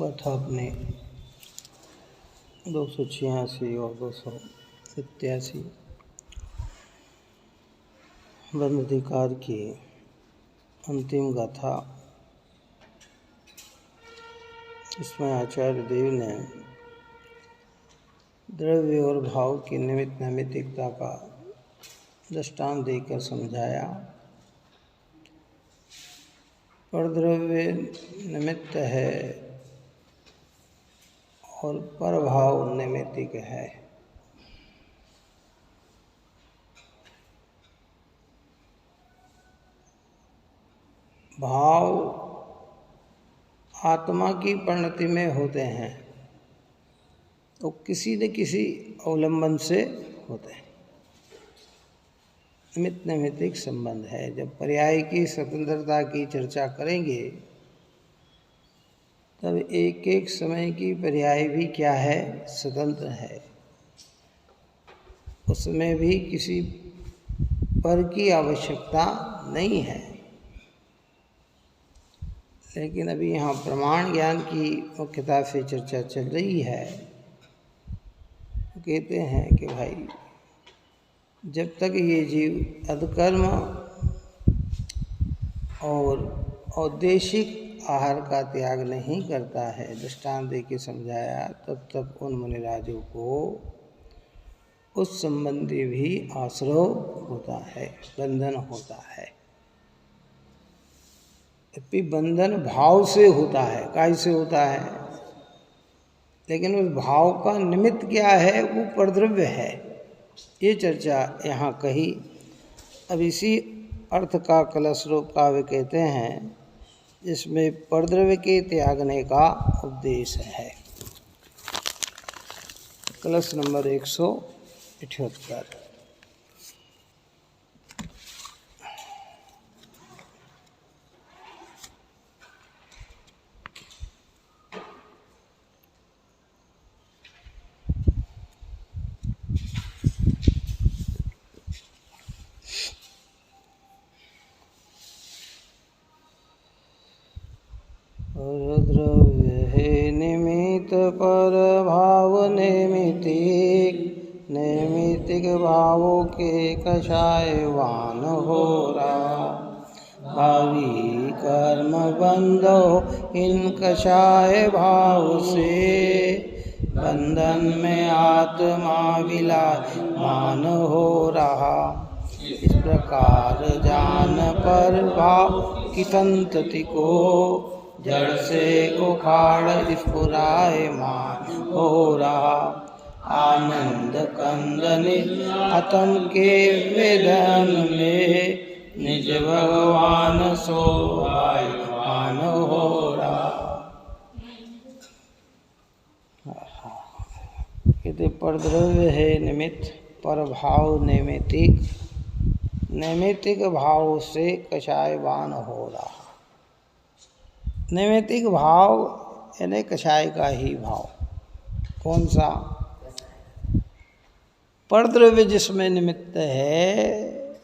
गाथा अपने 286 और 287 ब्रह्माधिकार की अंतिम गाथा। इसमें आचार्य देव ने द्रव्य और भाव की निमित्त नैमित्तिकता का दृष्टांत देकर समझाया। परद्रव्य निमित्त है और परभाव नैमित्तिक है। भाव आत्मा की परिणति में होते हैं तो किसी न किसी अवलंबन से होते हैं। निमित्त नैमित्तिक संबंध है। जब पर्याय की स्वतंत्रता की चर्चा करेंगे तब एक एक समय की पर्याय भी क्या है, स्वतंत्र है। उसमें भी किसी पर की आवश्यकता नहीं है। लेकिन अभी यहाँ प्रमाण ज्ञान की मुख्यता से चर्चा चल रही है। कहते हैं कि भाई जब तक ये जीव अधकर्म और औदेशिक आहार का त्याग नहीं करता है, दृष्टांत दे के समझाया, तब तक उन मुनिराजों को उस संबंधी भी आश्रय होता है, बंधन होता है। बंधन भाव से होता है, काय से होता है, लेकिन उस भाव का निमित्त क्या है, वो परद्रव्य है। ये चर्चा यहाँ कही। अब इसी अर्थ का कलश रूप काव्य कहते हैं, जिसमें परद्रव्य के त्यागने का उपदेश है। कलश नंबर 178। परद्रव्य है निमित्त पर भाव नैमित्तिक, नैमित्तिक भावों के कषायवान हो रहा। भावी कर्म बंधो इन कषाय भाव से, बंधन में आत्मा विलायमान हो रहा। इस प्रकार जान पर भाव की संतति को, जड़ से उखाड़ स्फुरायमान हो रहा। आनंद कंदन आत्म के वेदन में, निज भगवान शोभायमान हो रहा। कहते परद्रव्य है निमित्त, पर भाव नैमित्तिक, नैमित्तिक भाव से कषायवान हो रहा। नैमित्तिक भाव यानी कषाय का ही भाव। कौन सा? परद्रव्य जिसमें निमित्त है,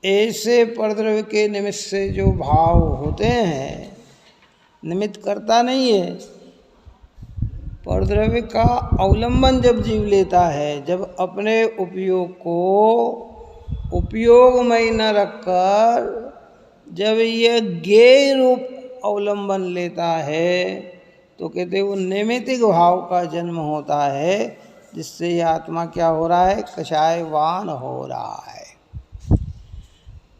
ऐसे परद्रव्य के निमित्त से जो भाव होते हैं, निमित्त करता नहीं है। परद्रव्य का अवलंबन जब जीव लेता है, जब अपने उपयोग को उपयोग में न रखकर जब यह ज्ञेय रूप अवलंबन लेता है, तो कहते वो नैमित्तिक भाव का जन्म होता है, जिससे यह आत्मा क्या हो रहा है, कषायवान हो रहा है।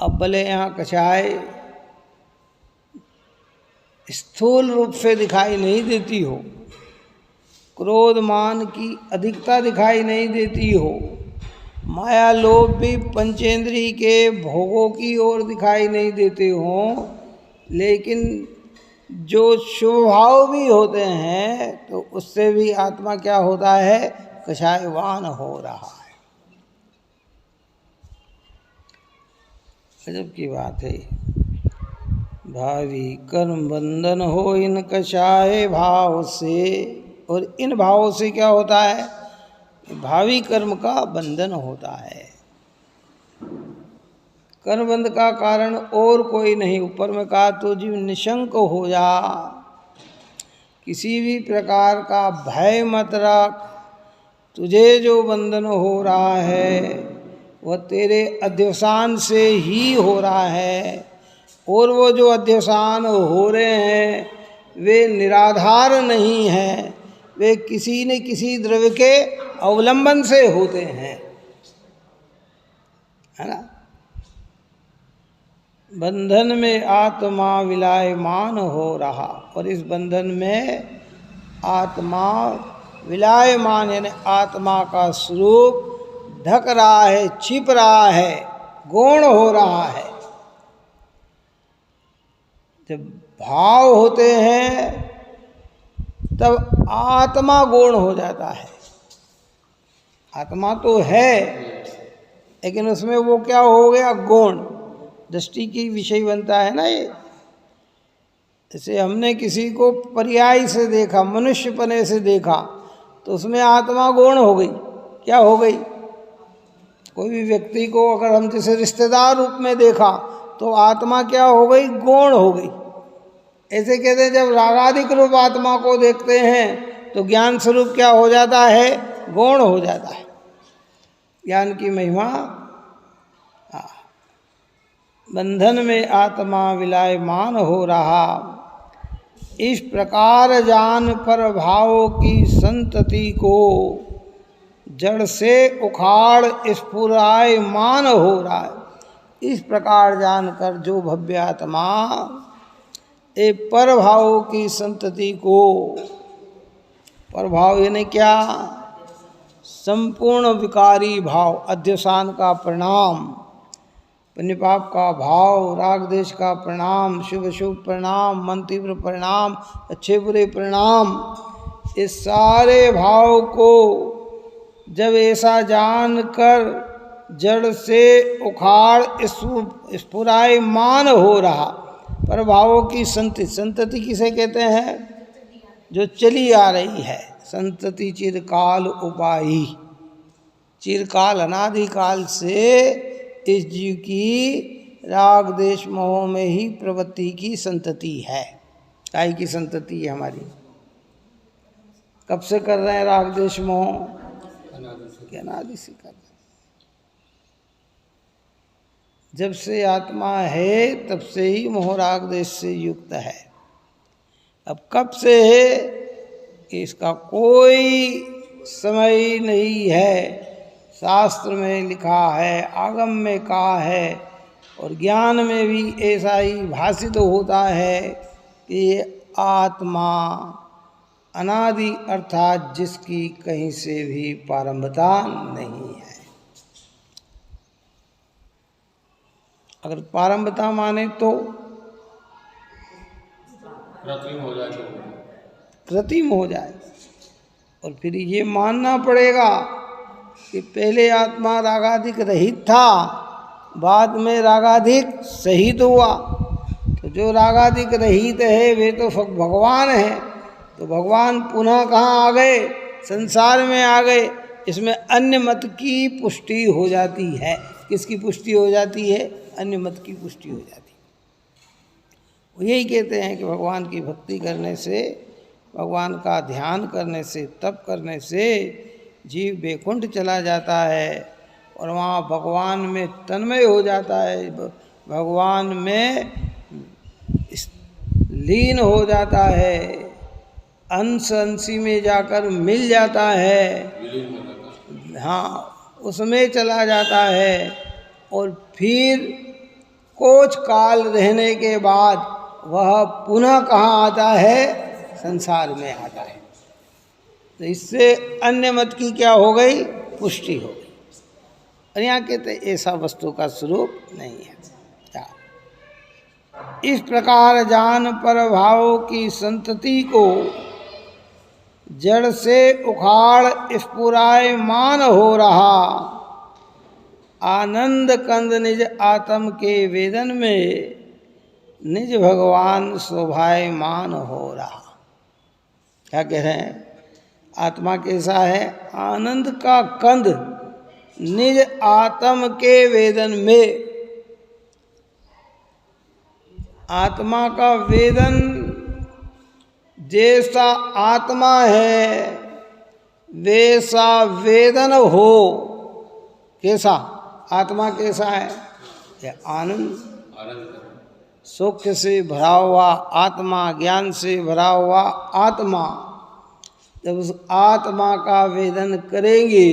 अब भले यहाँ कषाय स्थूल रूप से दिखाई नहीं देती हो, क्रोध मान की अधिकता दिखाई नहीं देती हो, माया लोभ भी पंचेंद्रिय के भोगों की ओर दिखाई नहीं देते हों, लेकिन जो स्वभाव भी होते हैं तो उससे भी आत्मा क्या होता है, कषायवान हो रहा है। गजब की बात है। भावी कर्म बंधन हो इन कषाय भाव से, और इन भावों से क्या होता है, भावी कर्म का बंधन होता है। कर्मबंध का कारण और कोई नहीं, ऊपर में कहा तो जीव निशंक हो जा, किसी भी प्रकार का भय मत रख। तुझे जो बंधन हो रहा है वह तेरे अध्यवसान से ही हो रहा है, और वो जो अध्यवसान हो रहे हैं वे निराधार नहीं हैं, वे किसी न किसी द्रव्य के अवलंबन से होते हैं, है ना। बंधन में आत्मा विलायमान हो रहा, और इस बंधन में आत्मा विलायमान यानी आत्मा का स्वरूप ढक रहा है, छिप रहा है, गौण हो रहा है। जब भाव होते हैं तब आत्मा गौण हो जाता है। आत्मा तो है लेकिन उसमें वो क्या हो गया, गौण। दृष्टि की विषय बनता है ना ये। जैसे हमने किसी को पर्याय से देखा, मनुष्यपने से देखा, तो उसमें आत्मा गौण हो गई। क्या हो गई? कोई भी व्यक्ति को अगर हम जैसे रिश्तेदार रूप में देखा तो आत्मा क्या हो गई, गौण हो गई। ऐसे कहते हैं जब रागादिक रूप आत्मा को देखते हैं तो ज्ञान स्वरूप क्या हो जाता है, गौण हो जाता है। ज्ञान की महिमा। बंधन में आत्मा विलायमान हो रहा, इस प्रकार जान पर भावों की संतति को जड़ से उखाड़ स्फुरायमान हो रहा है। इस प्रकार जानकर जो भव्य आत्मा ए पर भावों की संतति को, पर भाव यानी क्या, संपूर्ण विकारी भाव, अध्यवसान का परिणाम, पुण्य पाप का भाव, राग देश का परिणाम, शुभ शुभ परिणाम, मन तीव्र परिणाम, अच्छे बुरे परिणाम, इस सारे भाव को जब ऐसा जानकर जड़ से उखाड़ स्फुरायमान हो रहा, पर भावों की संतति, संतति किसे कहते हैं, जो चली आ रही है। संतति चिरकाल उपायी, चिरकाल अनादिकाल से इस जीव की राग देश मोह में ही प्रवृत्ति की संतति है। काय की संतति है हमारी? कब से कर रहे हैं राग देश मोह? अनादि से कर रहे हैं। जब से आत्मा है तब से ही मोह राग देश से युक्त है। अब कब से है इसका कोई समय नहीं है। शास्त्र में लिखा है, आगम में कहा है, और ज्ञान में भी ऐसा ही भाषित होता है कि ये आत्मा अनादि अर्थात जिसकी कहीं से भी प्रारंभता नहीं है। अगर प्रारंभता माने तो कृत्रिम हो जाए, और फिर ये मानना पड़ेगा कि पहले आत्मा रागाधिक रहित था, बाद में रागाधिक सहित हुआ। तो जो रागाधिक रहित है वे तो भगवान है, तो भगवान पुनः कहाँ आ गए, संसार में आ गए। इसमें अन्य मत की पुष्टि हो जाती है। किसकी पुष्टि हो जाती है? अन्य मत की पुष्टि हो जाती है। वो यही कहते हैं कि भगवान की भक्ति करने से, भगवान का ध्यान करने से, तप करने से जीव वैकुंठ चला जाता है और वहाँ भगवान में तन्मय हो जाता है, भगवान में लीन हो जाता है, अंश अंशी में जाकर मिल जाता है। हाँ, उसमें चला जाता है, और फिर कुछ काल रहने के बाद वह पुनः कहाँ आता है? संसार में आता है। तो इससे अन्य मत की क्या हो गई? पुष्टि हो गई। और यहाँ कहते ऐसा वस्तु का स्वरूप नहीं है। क्या? इस प्रकार जान पर भावों की संतति को जड़ से उखाड़ स्फुरायमान हो रहा, आनंद कंद निज आत्म के वेदन में निज भगवान शोभायमान हो रहा। क्या कह रहे हैं? आत्मा कैसा है? आनंद का कंद निज आत्म के वेदन में। आत्मा का वेदन जैसा आत्मा है वैसा वेदन हो। कैसा आत्मा कैसा है? ये आनंद, सुख से भरा हुआ आत्मा, ज्ञान से भरा हुआ आत्मा। जब उस आत्मा का वेदन करेंगे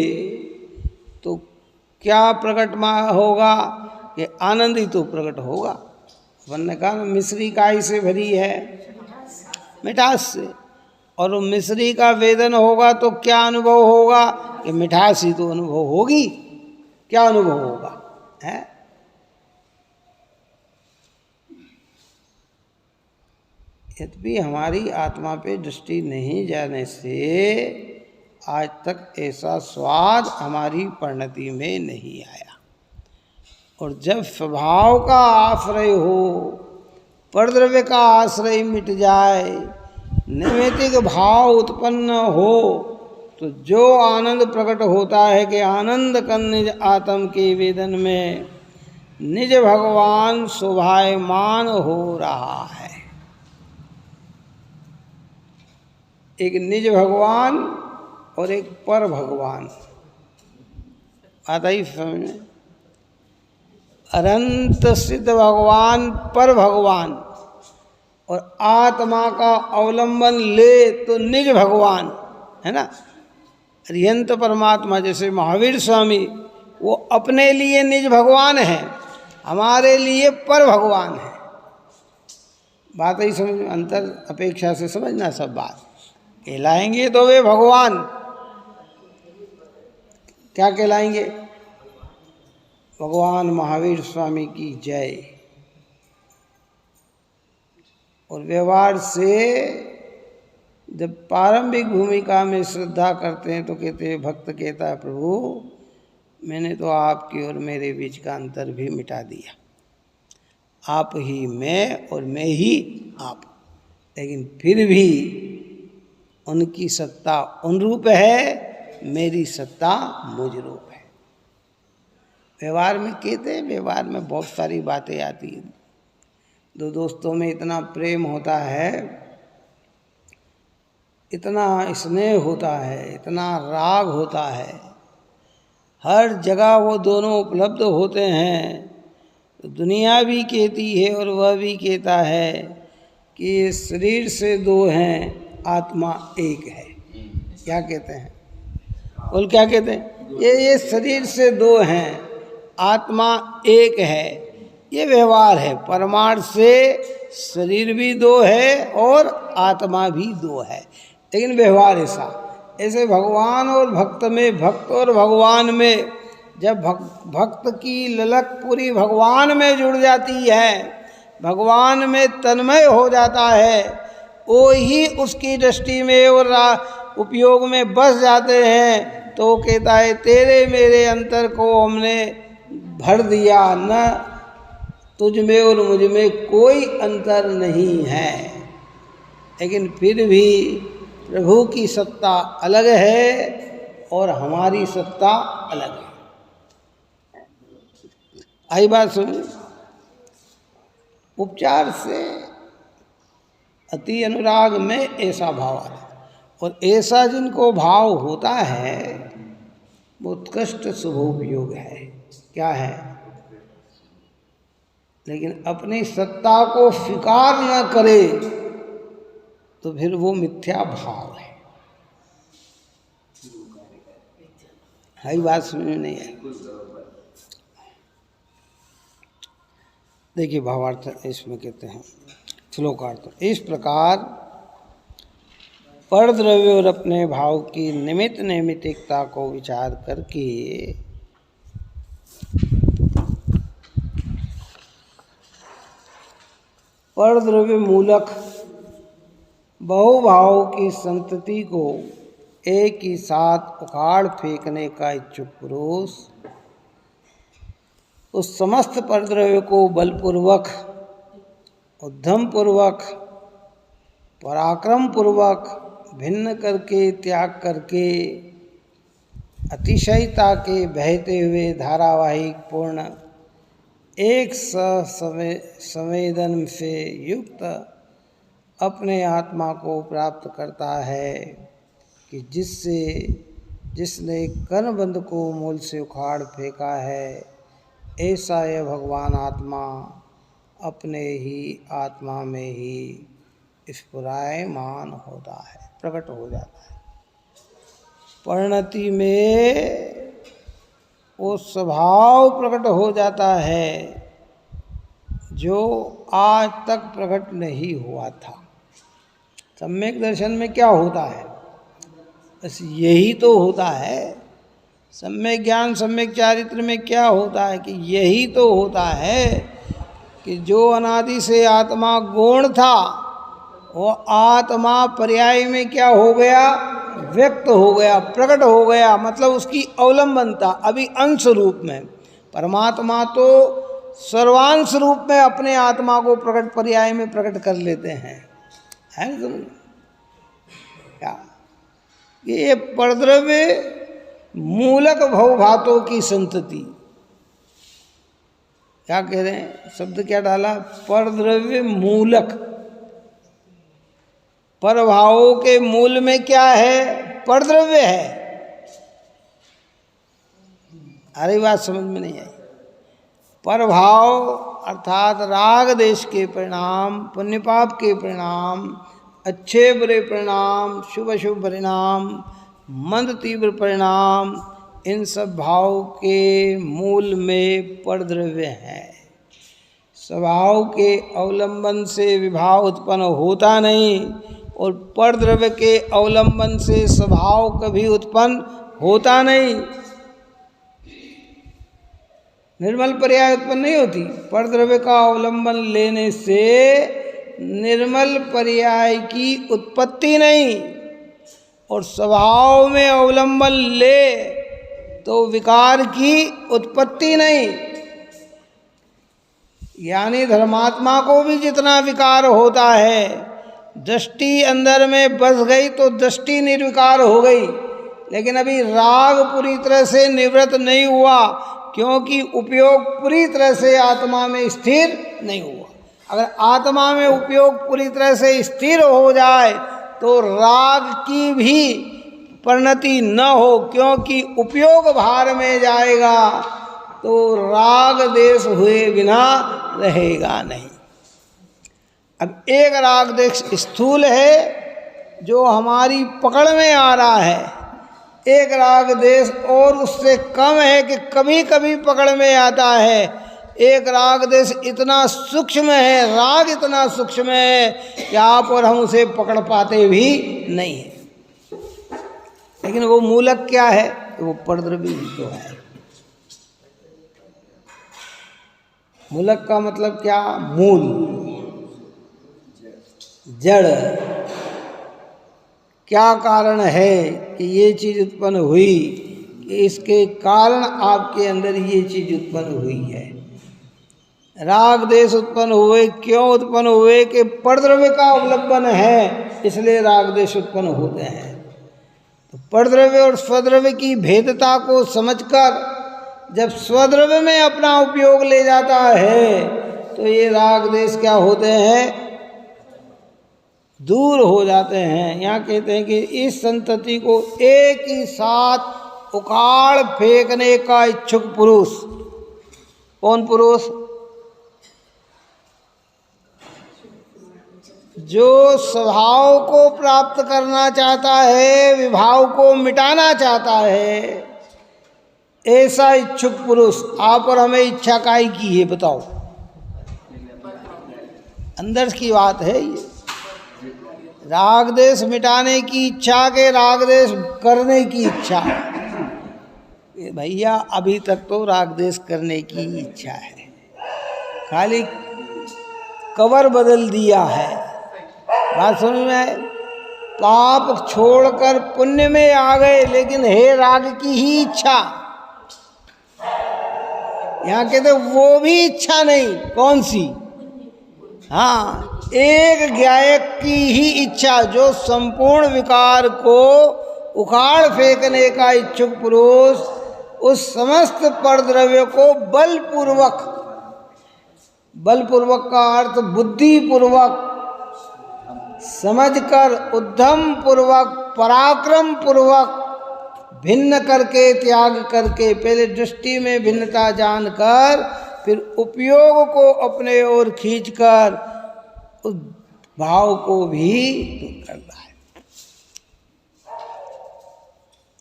तो क्या प्रकट होगा? कि आनंद ही तो प्रकट होगा। अपन ने कहा मिश्री काई से भरी है? मिठास से। और वो मिश्री का वेदन होगा तो क्या अनुभव होगा? कि मिठास ही तो अनुभव होगी। क्या अनुभव होगा? है यद्यपि हमारी आत्मा पे दृष्टि नहीं जाने से आज तक ऐसा स्वाद हमारी परिणति में नहीं आया। और जब स्वभाव का आश्रय हो, परद्रव्य का आश्रय मिट जाए, नैमित्तिक भाव उत्पन्न हो, तो जो आनंद प्रकट होता है कि आनंद कन निज आत्म के वेदन में निज भगवान शोभायमान हो रहा है। एक निज भगवान और एक पर भगवान। आता ही समझ में? अनंत सिद्ध भगवान पर भगवान, और आत्मा का अवलंबन ले तो निज भगवान है ना। अरिहंत परमात्मा जैसे महावीर स्वामी, वो अपने लिए निज भगवान है, हमारे लिए पर भगवान है। बात ही समझ में? अंतर अपेक्षा से समझना सब बात। कहलाएंगे तो वे भगवान। क्या कहलाएंगे? भगवान महावीर स्वामी की जय। और व्यवहार से जब प्रारंभिक भूमिका में श्रद्धा करते हैं तो कहते हैं, भक्त कहता है प्रभु मैंने तो आपकी और मेरे बीच का अंतर भी मिटा दिया, आप ही मैं और मैं ही आप। लेकिन फिर भी उनकी सत्ता उन रूप है, मेरी सत्ता मुझ रूप है। व्यवहार में कहते हैं, व्यवहार में बहुत सारी बातें आती हैं। दो दोस्तों में इतना प्रेम होता है, इतना स्नेह होता है, इतना राग होता है, हर जगह वो दोनों उपलब्ध होते हैं। तो दुनिया भी कहती है और वह भी कहता है कि शरीर से दो हैं आत्मा एक है। क्या कहते हैं? बोल क्या कहते हैं? ये शरीर से दो हैं आत्मा एक है। ये व्यवहार है। परमार्थ से शरीर भी दो है और आत्मा भी दो है, लेकिन व्यवहार ऐसा। ऐसे भगवान और भक्त में, भक्त और भगवान में, जब भक्त की ललक पूरी भगवान में जुड़ जाती है, भगवान में तन्मय हो जाता है, वो ही उसकी दृष्टि में और उपयोग में बस जाते हैं, तो कहता है तेरे मेरे अंतर को हमने भर दिया, न तुझ में और मुझ में कोई अंतर नहीं है। लेकिन फिर भी प्रभु की सत्ता अलग है और हमारी सत्ता अलग है। आई बात सुन। उपचार से अति अनुराग में ऐसा भाव आता है, और ऐसा जिनको भाव होता है वो उत्कृष्ट शुभोपयोग है। क्या है? लेकिन अपनी सत्ता को स्वीकार न करे तो फिर वो मिथ्या भाव है। हाई बात समझ में नहीं है? देखिए भावार्थ इसमें कहते हैं, श्लोकार्थ। इस प्रकार परद्रव्य और अपने भाव की निमित्त नैमित्तिकता को विचार करके परद्रव्य मूलक बहुभाव की संतति को एक ही साथ उखाड़ फेंकने का इच्छुक पुरुष उस समस्त परद्रव्य को बलपूर्वक, उद्यम पूर्वक, पराक्रम पूर्वक भिन्न करके, त्याग करके, अतिशयता के बहते हुए धारावाहिक पूर्ण एक संवेदन से युक्त अपने आत्मा को प्राप्त करता है कि जिसने कर्णबंध को मूल से उखाड़ फेंका है, ऐसा यह भगवान आत्मा अपने ही आत्मा में ही स्फुरायमान होता है, प्रकट हो जाता है। परिणति में वो स्वभाव प्रकट हो जाता है जो आज तक प्रकट नहीं हुआ था। सम्यक दर्शन में क्या होता है? बस यही तो होता है। सम्यक ज्ञान सम्यक चारित्र में क्या होता है कि यही तो होता है कि जो अनादि से आत्मा गौण था, वो आत्मा पर्याय में क्या हो गया? व्यक्त हो गया, प्रकट हो गया। मतलब उसकी अवलंबनता अभी अंश रूप में। परमात्मा तो सर्वांश रूप में अपने आत्मा को प्रकट पर्याय में प्रकट कर लेते हैं, है ना? क्या ये परद्रव्य मूलक भवभातों की संतति, क्या कह रहे हैं? शब्द क्या डाला? परद्रव्य मूलक। परभावों के मूल में क्या है? परद्रव्य है। अरे बात समझ में नहीं आई। परभाव अर्थात राग देश के परिणाम, पुण्य पाप के परिणाम, अच्छे बुरे परिणाम, शुभ अशुभ परिणाम, मंद तीव्र परिणाम, इन सब भाव के मूल में परद्रव्य है। स्वभाव के अवलंबन से विभाव उत्पन्न होता नहीं, और परद्रव्य के अवलंबन से स्वभाव कभी उत्पन्न होता नहीं। निर्मल पर्याय उत्पन्न नहीं होती। परद्रव्य का अवलंबन लेने से निर्मल पर्याय की उत्पत्ति नहीं, और स्वभाव में अवलंबन ले तो विकार की उत्पत्ति नहीं। यानी धर्मात्मा को भी जितना विकार होता है, दृष्टि अंदर में बस गई तो दृष्टि निर्विकार हो गई, लेकिन अभी राग पूरी तरह से निवृत्त नहीं हुआ, क्योंकि उपयोग पूरी तरह से आत्मा में स्थिर नहीं हुआ। अगर आत्मा में उपयोग पूरी तरह से स्थिर हो जाए तो राग की भी परिणति न हो, क्योंकि उपयोग भार में जाएगा तो राग देश हुए बिना रहेगा नहीं। अब एक राग देश स्थूल है जो हमारी पकड़ में आ रहा है, एक राग देश और उससे कम है कि कभी कभी पकड़ में आता है। एक राग देश इतना सूक्ष्म है, राग इतना सूक्ष्म है कि आप और हम उसे पकड़ पाते भी नहीं है। लेकिन वो मूलक क्या है? वो परद्रव्य तो है। मूलक का मतलब क्या? मूल, जड़। क्या कारण है कि ये चीज़ उत्पन्न हुई, कि इसके कारण आपके अंदर ये चीज़ उत्पन्न हुई है। राग देश उत्पन्न हुए, क्यों उत्पन्न हुए? कि परद्रव्य का अवलंबन है, इसलिए राग देश उत्पन्न होते हैं। तो परद्रव्य और स्वद्रव्य की भेदता को समझकर जब स्वद्रव्य में अपना उपयोग ले जाता है तो ये राग देश क्या होते हैं? दूर हो जाते हैं। यहाँ कहते हैं कि इस संतति को एक ही साथ उखाड़ फेंकने का इच्छुक पुरुष। कौन पुरुष? जो स्वभाव को प्राप्त करना चाहता है, विभाव को मिटाना चाहता है, ऐसा इच्छुक पुरुष। आप और हमें इच्छा काहे की है बताओ? अंदर की बात है ये। राग देश मिटाने की इच्छा के राग देश करने की इच्छा। भैया अभी तक तो राग देश करने की इच्छा है, खाली कवर बदल दिया है। बात समझ में आए? पाप छोड़कर पुण्य में आ गए, लेकिन है राग की ही इच्छा। यहाँ कहते वो भी इच्छा नहीं। कौन सी? हाँ, एक ज्ञायक की ही इच्छा, जो संपूर्ण विकार को उखाड़ फेंकने का इच्छुक पुरुष उस समस्त परद्रव्य को बलपूर्वक का अर्थ बुद्धिपूर्वक समझकर उद्यम पूर्वक पराक्रम पूर्वक भिन्न करके त्याग करके, पहले दृष्टि में भिन्नता जानकर फिर उपयोग को अपने ओर खींचकर उस भाव को भी दूर करना है।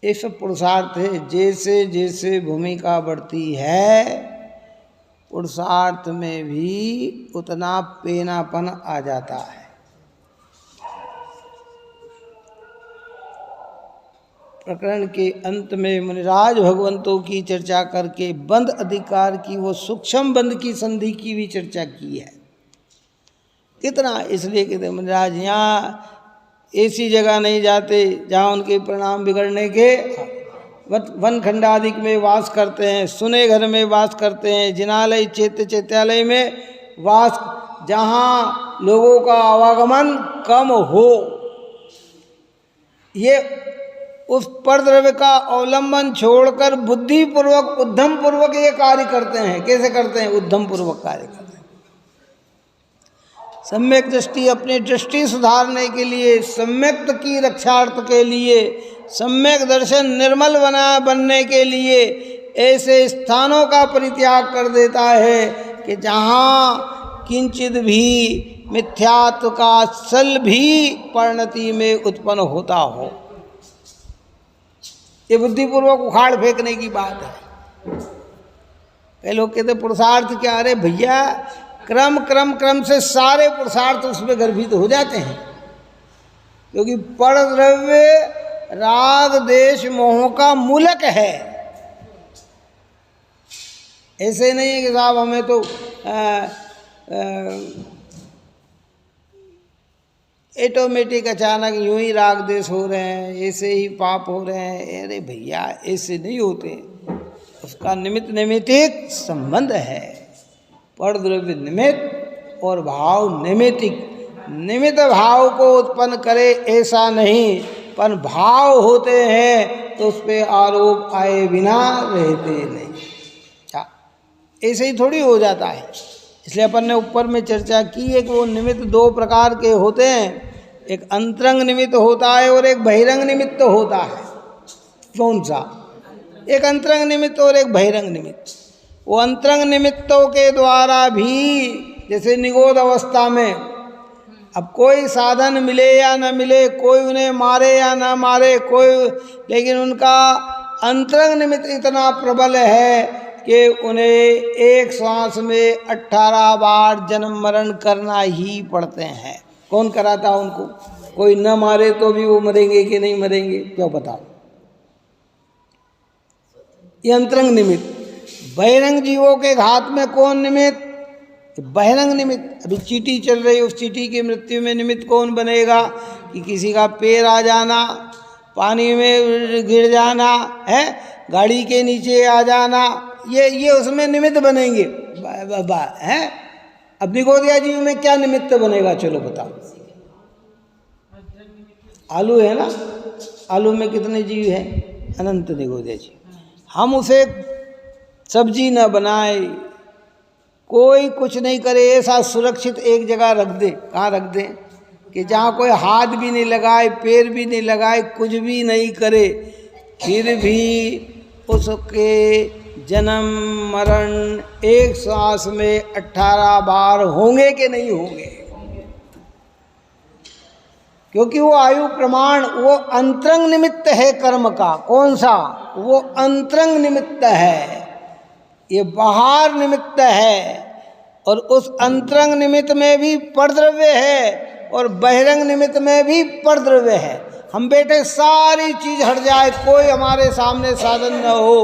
ये सब पुरुषार्थ है। जैसे जैसे भूमिका बढ़ती है पुरुषार्थ में भी उतना पेनापन आ जाता है। प्रकरण के अंत में मुनिराज भगवंतों की चर्चा करके बंध अधिकार की, वो सूक्ष्म बंध की संधि की भी चर्चा की है। कितना, इसलिए कहते मुनिराज यहाँ ऐसी जगह नहीं जाते जहाँ उनके परिणाम बिगड़ने के, वन खंडादिक में वास करते हैं, सुने घर में वास करते हैं, जिनालय चैत्यालय में वास, जहाँ लोगों का आवागमन कम हो, ये उस परद्रव्य का अवलंबन छोड़कर बुद्धिपूर्वक उद्यम पूर्वक ये कार्य करते हैं। कैसे करते हैं? उद्यम पूर्वक कार्य करते हैं। सम्यक दृष्टि, अपनी दृष्टि सुधारने के लिए, सम्यक की रक्षार्थ के लिए, सम्यक दर्शन निर्मल बनने के लिए ऐसे स्थानों का परित्याग कर देता है कि जहाँ किंचित भी मिथ्यात्व का सल भी परिणति में उत्पन्न होता हो। ये बुद्धिपूर्वक उखाड़ फेंकने की बात है। कई लोग कहते पुरुषार्थ क्या? अरे भैया, क्रम क्रम क्रम से सारे पुरुषार्थ उसमें गर्भित हो जाते हैं, क्योंकि परद्रव्य राग देश मोह का मूलक है। ऐसे नहीं है कि साहब हमें तो ऑटोमेटिक अचानक यूं ही राग देश हो रहे हैं, ऐसे ही पाप हो रहे हैं। अरे भैया, ऐसे नहीं होते, उसका निमित्त नैमित्तिक संबंध है। परद्रव्य निमित्त और भाव नैमित्तिक। निमित्त भाव को उत्पन्न करे ऐसा नहीं, पर भाव होते हैं तो उस पर आरोप आए बिना रहते नहीं। अच्छा, ऐसे ही थोड़ी हो जाता है। इसलिए अपन ने ऊपर में चर्चा की है कि वो निमित्त दो प्रकार के होते हैं, एक अंतरंग निमित्त होता है और एक बहिरंग निमित्त होता है। कौन सा? एक अंतरंग निमित्त और एक बहिरंग निमित्त। वो अंतरंग निमित्तों के द्वारा भी, जैसे निगोद अवस्था में, अब कोई साधन मिले या न मिले, कोई उन्हें मारे या न मारे, कोई, लेकिन उनका अंतरंग निमित्त इतना प्रबल है कि उन्हें एक श्वास में 18 बार जन्म मरण करना ही पड़ते हैं। कौन कराता उनको? कोई न मारे तो भी वो मरेंगे कि नहीं मरेंगे? क्यों बताओ? ये अंतरंग निमित्त। बहिरंग जीवों के घात में कौन निमित्त? बहिरंग निमित्त। अभी चींटी चल रही, उस चींटी की मृत्यु में निमित्त कौन बनेगा? कि किसी का पैर आ जाना, पानी में गिर जाना है, गाड़ी के नीचे आ जाना, ये उसमें निमित्त बनेंगे हैं। अब निगोदिया जीव में क्या निमित्त बनेगा? चलो बताओ। आलू है ना, आलू में कितने जीव हैं? अनंत निगोदिया जीव। हम उसे सब्जी न बनाए, कोई कुछ नहीं करे, ऐसा सुरक्षित एक जगह रख दे। कहाँ रख दें? कि जहाँ कोई हाथ भी नहीं लगाए, पैर भी नहीं लगाए, कुछ भी नहीं करे, फिर भी उसके जन्म मरण एक श्वास में 18 बार होंगे कि नहीं होंगे? क्योंकि वो आयु प्रमाण, वो अंतरंग निमित्त है कर्म का। कौन सा? वो अंतरंग निमित्त है, ये बाहर निमित्त है। और उस अंतरंग निमित्त में भी परद्रव्य है और बहिरंग निमित्त में भी परद्रव्य है। हम बैठे सारी चीज हट जाए, कोई हमारे सामने साधन न हो,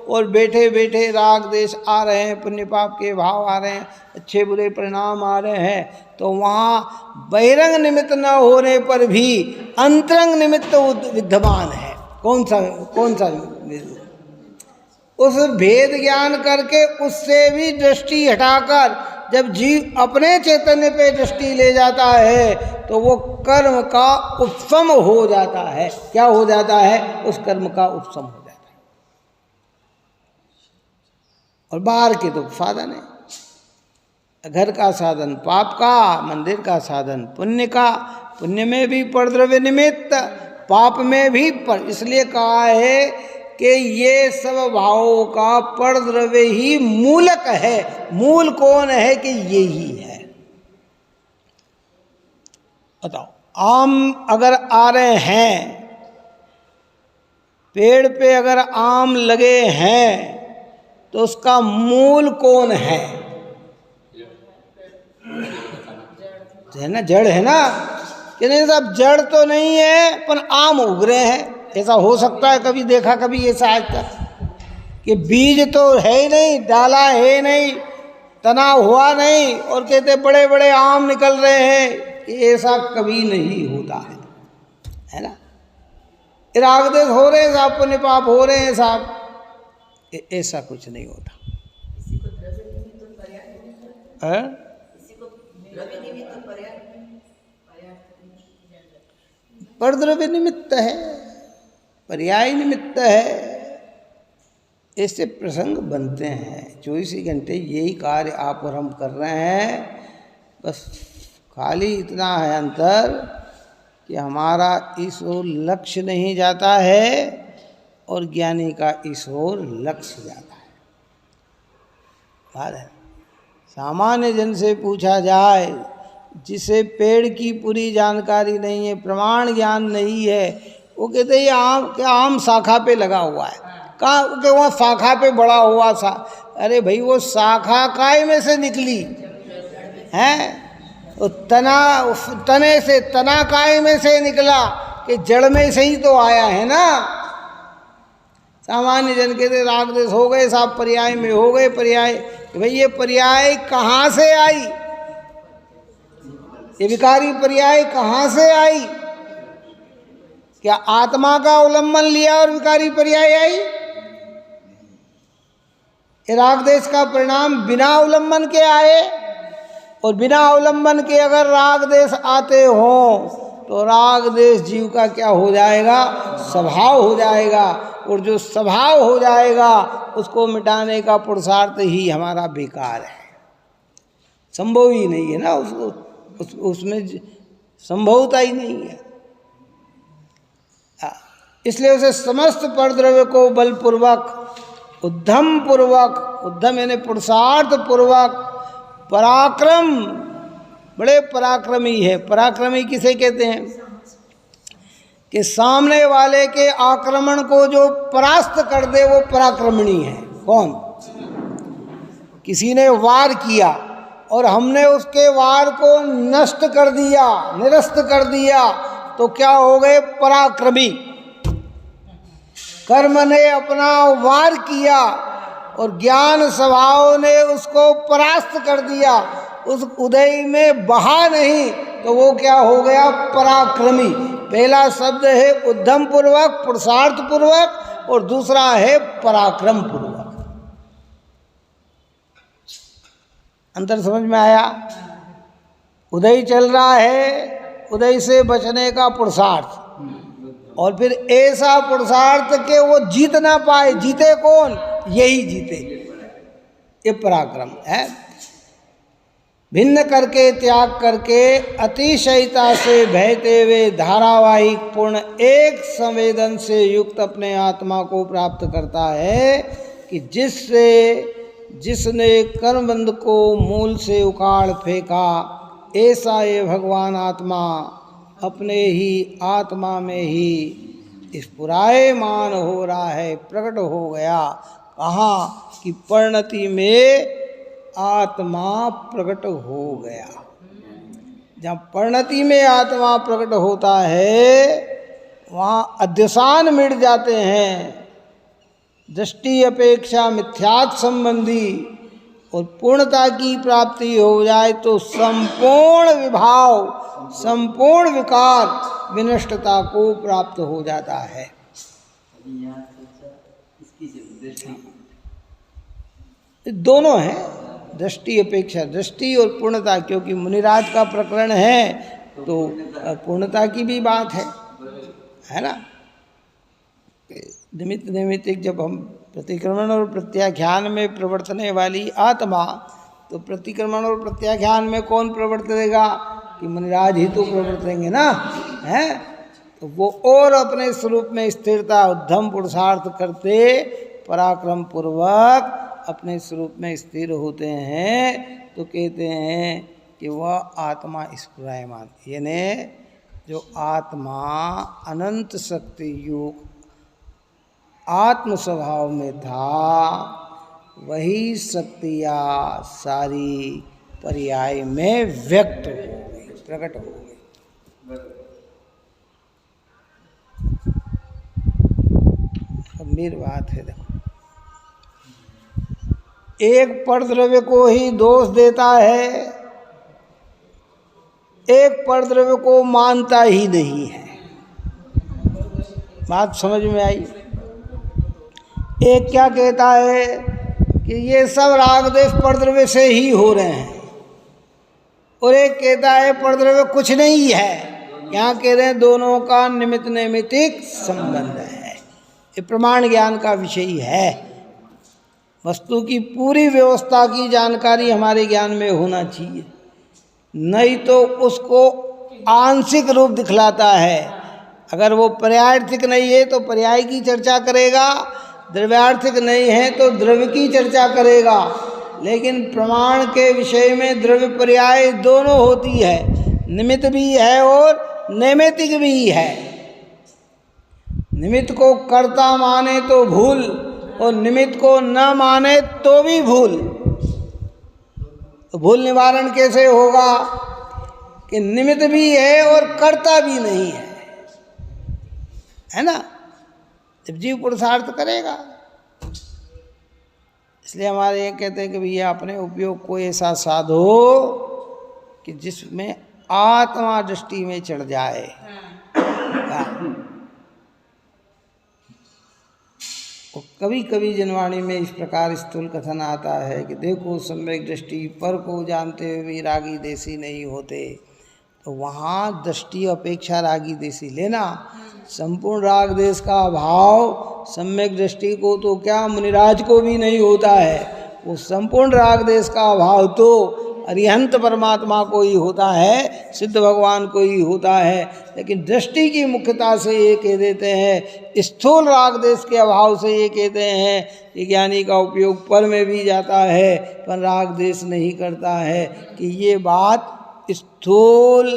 और बैठे बैठे राग देश आ रहे हैं, पुण्य पाप के भाव आ रहे हैं, अच्छे बुरे परिणाम आ रहे हैं, तो वहाँ बहिरंग निमित्त न होने पर भी अंतरंग निमित्त विद्यमान है। कौन सा? उस भेद ज्ञान करके उससे भी दृष्टि हटाकर जब जीव अपने चैतन्य पे दृष्टि ले जाता है तो वो कर्म का उपशम हो जाता है। क्या हो जाता है? उस कर्म का उपशम हो जाता है। और बाहर के तो साधन है, घर का साधन पाप का, मंदिर का साधन पुण्य का, पुण्य में भी परद्रव्य निमित्त, पाप में भी पर, इसलिए कहा है कि ये सब भावों का परद्रव्य ही मूलक है। मूल कौन है कि ये ही है। बताओ, आम अगर आ रहे हैं, पेड़ पे अगर आम लगे हैं, तो उसका मूल कौन है ना? जड़ है ना? कि नहीं साहब, जड़ तो नहीं है पर आम उग रहे हैं। ऐसा हो सकता है? कभी देखा कभी ऐसा आज तक कि बीज तो है ही नहीं, डाला है नहीं, तना हुआ नहीं, और कहते बड़े बड़े आम निकल रहे हैं। ऐसा कभी नहीं होता है ना? राग देश हो रहे हैं साहब, पुण्य पाप हो रहे हैं साहब, ऐसा कुछ नहीं होता है। परद्रव्य निमित्त है, पर्याय निमित्त है। ऐसे प्रसंग बनते हैं। 24 घंटे यही कार्य आप और हम कर रहे हैं। बस खाली इतना है अंतर कि हमारा इस ओर लक्ष्य नहीं जाता है और ज्ञानी का इस ओर लक्ष्य जाता है। बात है। सामान्य जन से पूछा जाए, जिसे पेड़ की पूरी जानकारी नहीं है, प्रमाण ज्ञान नहीं है, वो कहते ये आम क्या आम शाखा पे लगा हुआ है, कहाँ के वहाँ शाखा पे बड़ा हुआ सा। अरे भाई, वो शाखा काय में से निकली है? तने से, तना काय में से निकला कि जड़ में से ही तो आया है ना। सामान्य जन कहते राग देश हो गए साहब, पर्याय में हो गए पर्याय। भाई ये पर्याय कहाँ से आई? ये विकारी पर्याय कहाँ से आई? क्या आत्मा का अवलंबन लिया और विकारी पर्याय आई? ये राग देश का परिणाम बिना अवलंबन के आए, और बिना अवलंबन के अगर राग देश आते हों तो राग देश जीव का क्या हो जाएगा? स्वभाव हो जाएगा। और जो स्वभाव हो जाएगा उसको मिटाने का पुरुषार्थ ही हमारा बेकार है, संभव ही नहीं है ना। उसमें संभवता ही नहीं है। इसलिए उसे समस्त परद्रव्य को बलपूर्वक, उद्यम पूर्वक, उद्यम यानी पुरुषार्थ पूर्वक, पराक्रम, बड़े पराक्रमी है। पराक्रमी किसे कहते हैं? कि सामने वाले के आक्रमण को जो परास्त कर दे वो पराक्रमणी है। कौन? किसी ने वार किया और हमने उसके वार को नष्ट कर दिया, निरस्त कर दिया, तो क्या हो गए? पराक्रमी। कर्म ने अपना वार किया और ज्ञान स्वभाव ने उसको परास्त कर दिया, उस उदय में बहा नहीं, तो वो क्या हो गया? पराक्रमी। पहला शब्द है उद्यम पूर्वक, पुरुषार्थ पूर्वक, और दूसरा है पराक्रम पूर्वक। अंतर समझ में आया? उदय चल रहा है, उदय से बचने का पुरुषार्थ, और फिर ऐसा पुरुषार्थ के वो जीत ना पाए। जीते कौन? यही जीते, ये पराक्रम है। भिन्न करके, त्याग करके, अतिशयता से बहते हुए धारावाहिक पूर्ण एक संवेदन से युक्त अपने आत्मा को प्राप्त करता है कि जिसने कर्मबंध को मूल से उखाड़ फेंका, ऐसा ये भगवान आत्मा अपने ही आत्मा में ही स्फुरायमान हो रहा है, प्रकट हो गया। कहाँ? कि परिणति में आत्मा प्रकट हो गया। जहाँ परिणति में आत्मा प्रकट होता है वहाँ अध्यसान मिट जाते हैं, दृष्टि अपेक्षा मिथ्यात्व संबंधी, और पूर्णता की प्राप्ति हो जाए तो संपूर्ण विभाव, संपूर्ण विकार, विनष्टता को प्राप्त हो जाता है। दोनों हैं, दृष्टि अपेक्षा, दृष्टि और पूर्णता। क्योंकि मुनिराज का प्रकरण है तो पूर्णता की भी बात है ना। निमित्त नैमित्तिक, जब हम प्रतिक्रमण और प्रत्याख्यान में प्रवर्तने वाली आत्मा, तो प्रतिक्रमण और प्रत्याख्यान में कौन प्रवर्तेगा? कि मुनिराज ही तो प्रवर्तेंगे ना, हैं? तो वो और अपने स्वरूप में स्थिरता, उद्धम पुरुषार्थ करते पराक्रम पूर्वक अपने स्वरूप में स्थिर होते हैं। तो कहते हैं कि वह आत्मा स्फुरायमान, यानी जो आत्मा अनंत शक्ति युक्त आत्म स्वभाव में था, वही शक्तियाँ सारी पर्याय में व्यक्त हो गई, प्रकट हो गई। गंभीर बात है। देखो, एक परद्रव्य को ही दोष देता है, एक परद्रव्य को मानता ही नहीं है। बात समझ में आई? एक क्या कहता है कि ये सब राग देश परद्रव्य से ही हो रहे हैं, और एक कहता है परद्रव्य कुछ नहीं है। यहाँ कह रहे हैं दोनों का निमित्त नैमित्तिक संबंध है। ये प्रमाण ज्ञान का विषय है। वस्तु की पूरी व्यवस्था की जानकारी हमारे ज्ञान में होना चाहिए, नहीं तो उसको आंशिक रूप दिखलाता है। अगर वो पर्यायार्थिक नहीं है तो पर्याय की चर्चा करेगा, द्रव्यार्थिक नहीं है तो द्रव्य की चर्चा करेगा। लेकिन प्रमाण के विषय में द्रव्य पर्याय दोनों होती है, निमित्त भी है और नैमित्तिक भी है। निमित्त को कर्ता माने तो भूल, और निमित्त को न माने तो भी भूल। तो भूल निवारण कैसे होगा कि निमित्त भी है और कर्ता भी नहीं है ना? जब जीव पुरुषार्थ करेगा। इसलिए हमारे ये कहते हैं कि भैया अपने उपयोग को ऐसा साधो कि जिसमें आत्मा दृष्टि में चढ़ जाए। और कभी कभी जनवाणी में इस प्रकार स्थूल कथन आता है कि देखो सम्यक दृष्टि पर को जानते हुए भी रागी देसी नहीं होते। तो वहाँ दृष्टि अपेक्षा रागी देसी लेना। संपूर्ण राग देश का अभाव सम्यक दृष्टि को तो क्या मुनिराज को भी नहीं होता है। वो संपूर्ण राग देश का अभाव तो अरिहंत परमात्मा को ही होता है, सिद्ध भगवान को ही होता है। लेकिन दृष्टि की मुख्यता से ये कह देते हैं, स्थूल राग देश के अभाव से ये कहते हैं कि ज्ञानी का उपयोग पर में भी जाता है पर राग देश नहीं करता है, कि ये बात स्थूल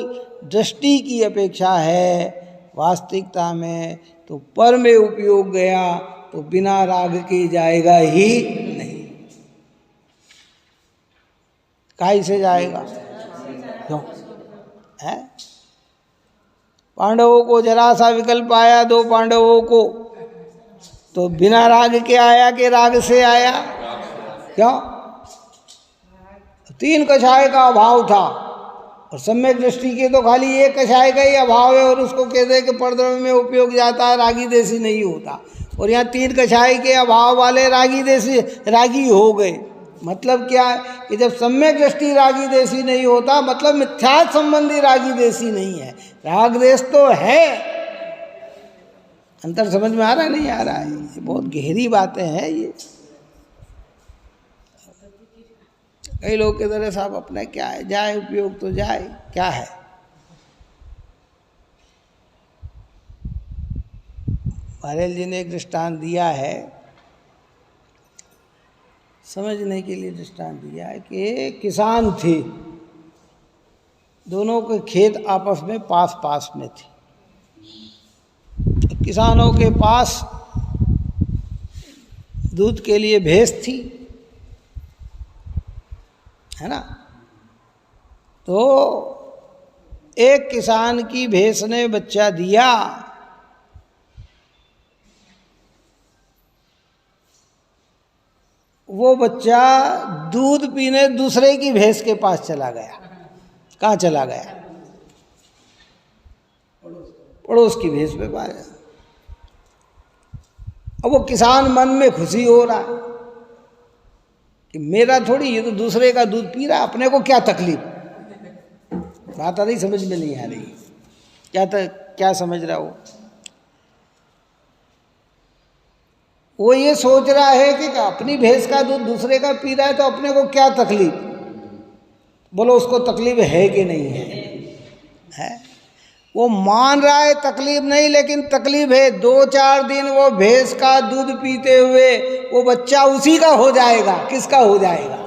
दृष्टि की अपेक्षा है। वास्तविकता में तो पर में उपयोग गया तो बिना राग के जाएगा ही नहीं। काहे से जाएगा? क्यों है? पांडवों को जरा सा विकल्प आया, दो पांडवों को, तो बिना राग के आया कि राग से आया? क्यों? तीन कषाय का अभाव था, और सम्यक दृष्टि के तो खाली एक कषाय का ही अभाव है, और उसको कहते हैं कि परद्रव्य में उपयोग जाता है, रागी देशी नहीं होता। और यहाँ तीन कषाय के अभाव वाले रागी देशी रागी हो गए। मतलब क्या है कि जब सम्यक दृष्टि रागी देशी नहीं होता, मतलब मिथ्या संबंधी रागी देशी नहीं है, राग देश तो है। अंतर समझ में आ रहा है नहीं आ रहा है? ये बहुत गहरी बातें हैं ये। कई लोग के तरह साहब अपने क्या है, जाए उपयोग तो जाए, क्या है? महाराज जी ने एक दृष्टांत दिया है, समझने के लिए दृष्टांत दिया है कि किसान थे, दोनों के खेत आपस में पास पास में थे। किसानों के पास दूध के लिए भैंस थी, है ना? तो एक किसान की भैंस ने बच्चा दिया, वो बच्चा दूध पीने दूसरे की भैंस के पास चला गया। कहाँ चला गया? पड़ोस की भैंस पे पाया। अब वो किसान मन में खुशी हो रहा है कि मेरा थोड़ी, ये तो दूसरे का दूध पी रहा, अपने को क्या तकलीफ। बात आ रही, समझ में नहीं आ रही? क्या समझ रहा हो? वो ये सोच रहा है कि अपनी भैंस का दूध दूसरे का पी रहा है तो अपने को क्या तकलीफ। बोलो उसको तकलीफ है कि नहीं है? है। वो मान रहा है तकलीफ नहीं, लेकिन तकलीफ है। 2-4 दिन वो भैंस का दूध पीते हुए वो बच्चा उसी का हो जाएगा। किसका हो जाएगा?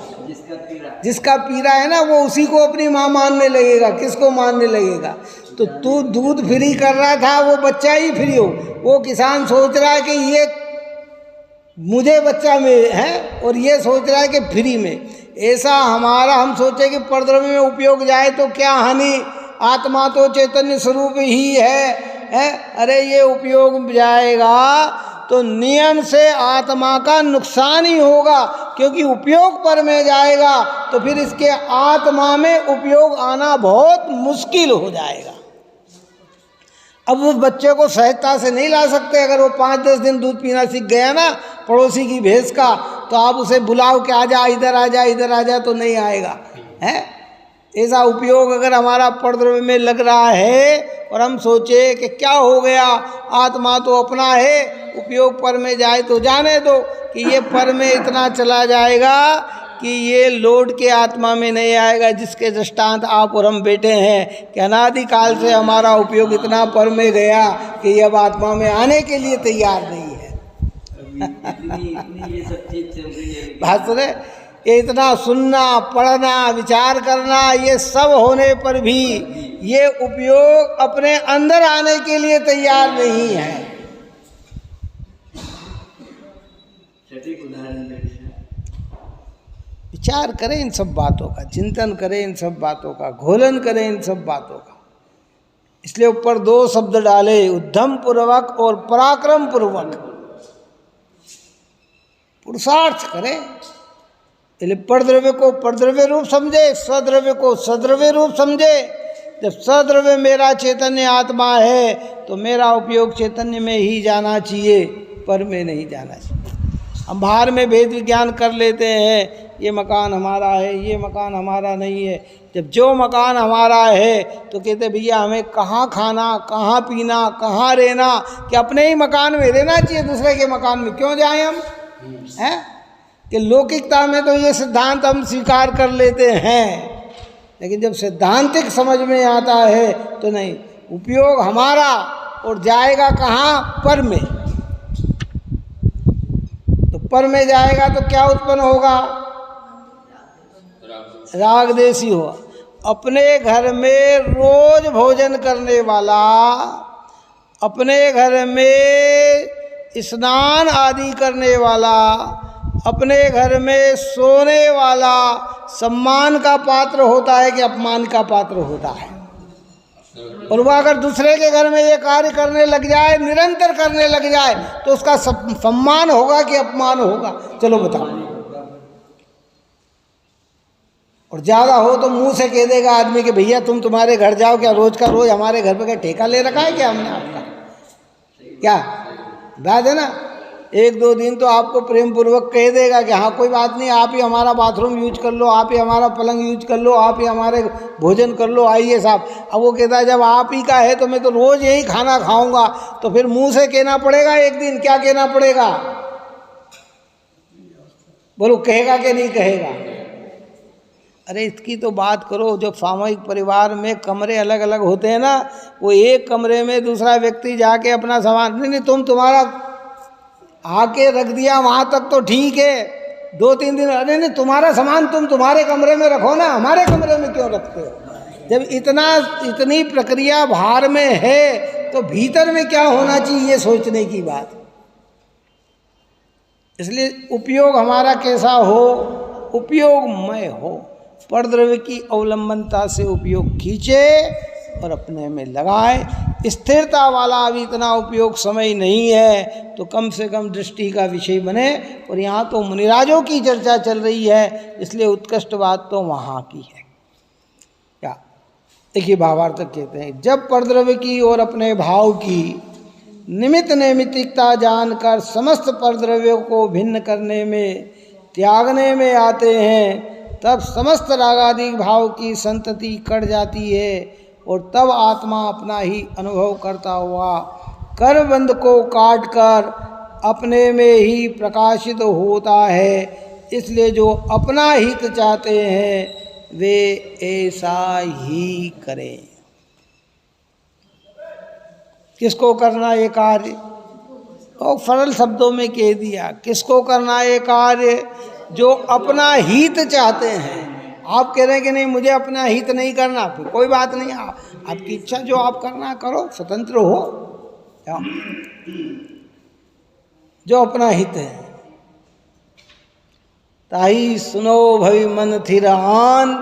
जिसका पी रहा है ना, वो उसी को अपनी माँ मानने लगेगा। किसको मानने लगेगा? तो तू दूध फ्री कर रहा था, वो बच्चा ही फ्री हो। वो किसान सोच रहा है कि ये मुझे बच्चा में है, और ये सोच रहा है कि फ्री में। ऐसा हमारा हम सोचे कि परद्रव्य में उपयोग जाए तो क्या हानि, आत्मा तो चैतन्य स्वरूप ही है? अरे ये उपयोग जाएगा तो नियम से आत्मा का नुकसान ही होगा, क्योंकि उपयोग पर में जाएगा तो फिर इसके आत्मा में उपयोग आना बहुत मुश्किल हो जाएगा। अब उस बच्चे को सहजता से नहीं ला सकते। अगर वो 5-10 दिन दूध पीना सीख गया ना पड़ोसी की भैंस का, तो आप उसे बुलाओ कि आजा, इधर आजा, इधर आजा, तो नहीं आएगा। है ऐसा उपयोग अगर हमारा परद्रव्य में लग रहा है और हम सोचे कि क्या हो गया, आत्मा तो अपना है, उपयोग पर में जाए तो जाने दो कि ये पर में इतना चला जाएगा कि ये लौट के आत्मा में नहीं आएगा। जिसके दृष्टांत आप और हम बैठे हैं कि अनादिकाल से हमारा उपयोग इतना पर में गया कि ये अब आत्मा में आने के लिए तैयार नहीं है। बात सुने, ये इतना सुनना, पढ़ना, विचार करना, ये सब होने पर भी ये उपयोग अपने अंदर आने के लिए तैयार नहीं है। विचार करें इन सब बातों का, चिंतन करें इन सब बातों का, घोलन करें इन सब बातों का। इसलिए ऊपर 2 शब्द डाले, उद्यम पूर्वक और पराक्रम पूर्वक। पुरुषार्थ करें। इसलिए परद्रव्य को परद्रव्य रूप समझे, सद्रव्य को सद्रव्य रूप समझे। जब सद्रव्य मेरा चैतन्य आत्मा है तो मेरा उपयोग चैतन्य में ही जाना चाहिए, पर में नहीं जाना चाहिए। हम बाहर में भेद विज्ञान कर लेते हैं, ये मकान हमारा है, ये मकान हमारा नहीं है। जब जो मकान हमारा है तो कहते भैया हमें कहाँ खाना, कहाँ पीना, कहाँ रहना, कि अपने ही मकान में रहना चाहिए, दूसरे के मकान में क्यों जाएं हम? हैं कि लौकिकता में तो ये सिद्धांत हम स्वीकार कर लेते हैं, लेकिन जब सिद्धांतिक समझ में आता है तो नहीं। उपयोग हमारा और जाएगा कहाँ? पर में। तो पर में जाएगा तो क्या उत्पन्न होगा? राग देशी हो। अपने घर में रोज भोजन करने वाला, अपने घर में स्नान आदि करने वाला, अपने घर में सोने वाला सम्मान का पात्र होता है कि अपमान का पात्र होता है? और वह अगर दूसरे के घर में ये कार्य करने लग जाए, निरंतर करने लग जाए, तो उसका सम्मान होगा कि अपमान होगा? चलो बताओ। और ज़्यादा हो तो मुंह से कह देगा आदमी कि भैया तुम तुम्हारे घर जाओ, क्या रोज का रोज हमारे घर पे क्या ठेका ले रखा है क्या हमने आपका? क्या बात है ना? 1-2 दिन तो आपको प्रेम पूर्वक कह देगा कि हाँ कोई बात नहीं, आप ही हमारा बाथरूम यूज कर लो, आप ही हमारा पलंग यूज कर लो, आप ही हमारे भोजन कर लो, आइए साहब। अब वो कहता है जब आप ही का है तो मैं तो रोज़ यही खाना खाऊंगा, तो फिर मुंह से कहना पड़ेगा एक दिन। क्या कहना पड़ेगा? बोलो, कहेगा कि नहीं कहेगा? अरे इसकी तो बात करो, जो सामूहिक परिवार में कमरे अलग अलग होते हैं ना, वो एक कमरे में दूसरा व्यक्ति जाके अपना सामान, नहीं तुम तुम्हारा आके रख दिया वहाँ तक तो ठीक है, 2-3 दिन, अरे नहीं तुम्हारा सामान तुम तुम्हारे कमरे में रखो ना, हमारे कमरे में क्यों रखते हो? जब इतनी प्रक्रिया बाहर में है तो भीतर में क्या होना चाहिए, ये सोचने की बात। इसलिए उपयोग हमारा कैसा हो? उपयोगमय हो। परद्रव्य की अवलंबनता से उपयोग खींचे और अपने में लगाए। स्थिरता वाला अभी इतना उपयोग समय नहीं है, तो कम से कम दृष्टि का विषय बने। और यहाँ तो मुनिराजों की चर्चा चल रही है, इसलिए उत्कृष्ट बात तो वहाँ की है। क्या देखिए, भावार्थ कहते हैं, जब परद्रव्य की और अपने भाव की निमित्त नैमित्तिकता जानकर समस्त परद्रव्यों को भिन्न करने में, त्यागने में आते हैं, तब समस्त रागादिक भाव की संतति कट जाती है और तब आत्मा अपना ही अनुभव करता हुआ कर्मबंध को काटकर अपने में ही प्रकाशित होता है। इसलिए जो अपना हित चाहते हैं वे ऐसा ही करें। किसको करना ये कार्य, तो सरल शब्दों में कह दिया, किसको करना ये कार्य, जो अपना हित चाहते हैं। आप कह रहे हैं कि नहीं मुझे अपना हित नहीं करना, फिर कोई बात नहीं, आपकी इच्छा जो आप करना करो, स्वतंत्र हो, जो अपना हित है। ताई सुनो भई मन थिर आन,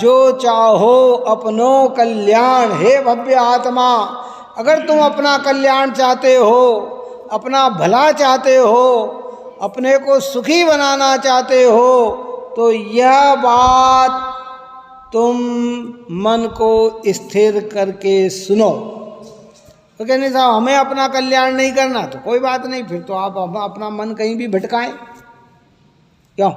जो चाहो अपनो कल्याण। हे भव्य आत्मा, अगर तुम अपना कल्याण चाहते हो, अपना भला चाहते हो, अपने को सुखी बनाना चाहते हो, तो यह बात तुम मन को स्थिर करके सुनो। तो कहने साहब हमें अपना कल्याण नहीं करना, तो कोई बात नहीं, फिर तो आप अपना मन कहीं भी भटकाएं, क्यों?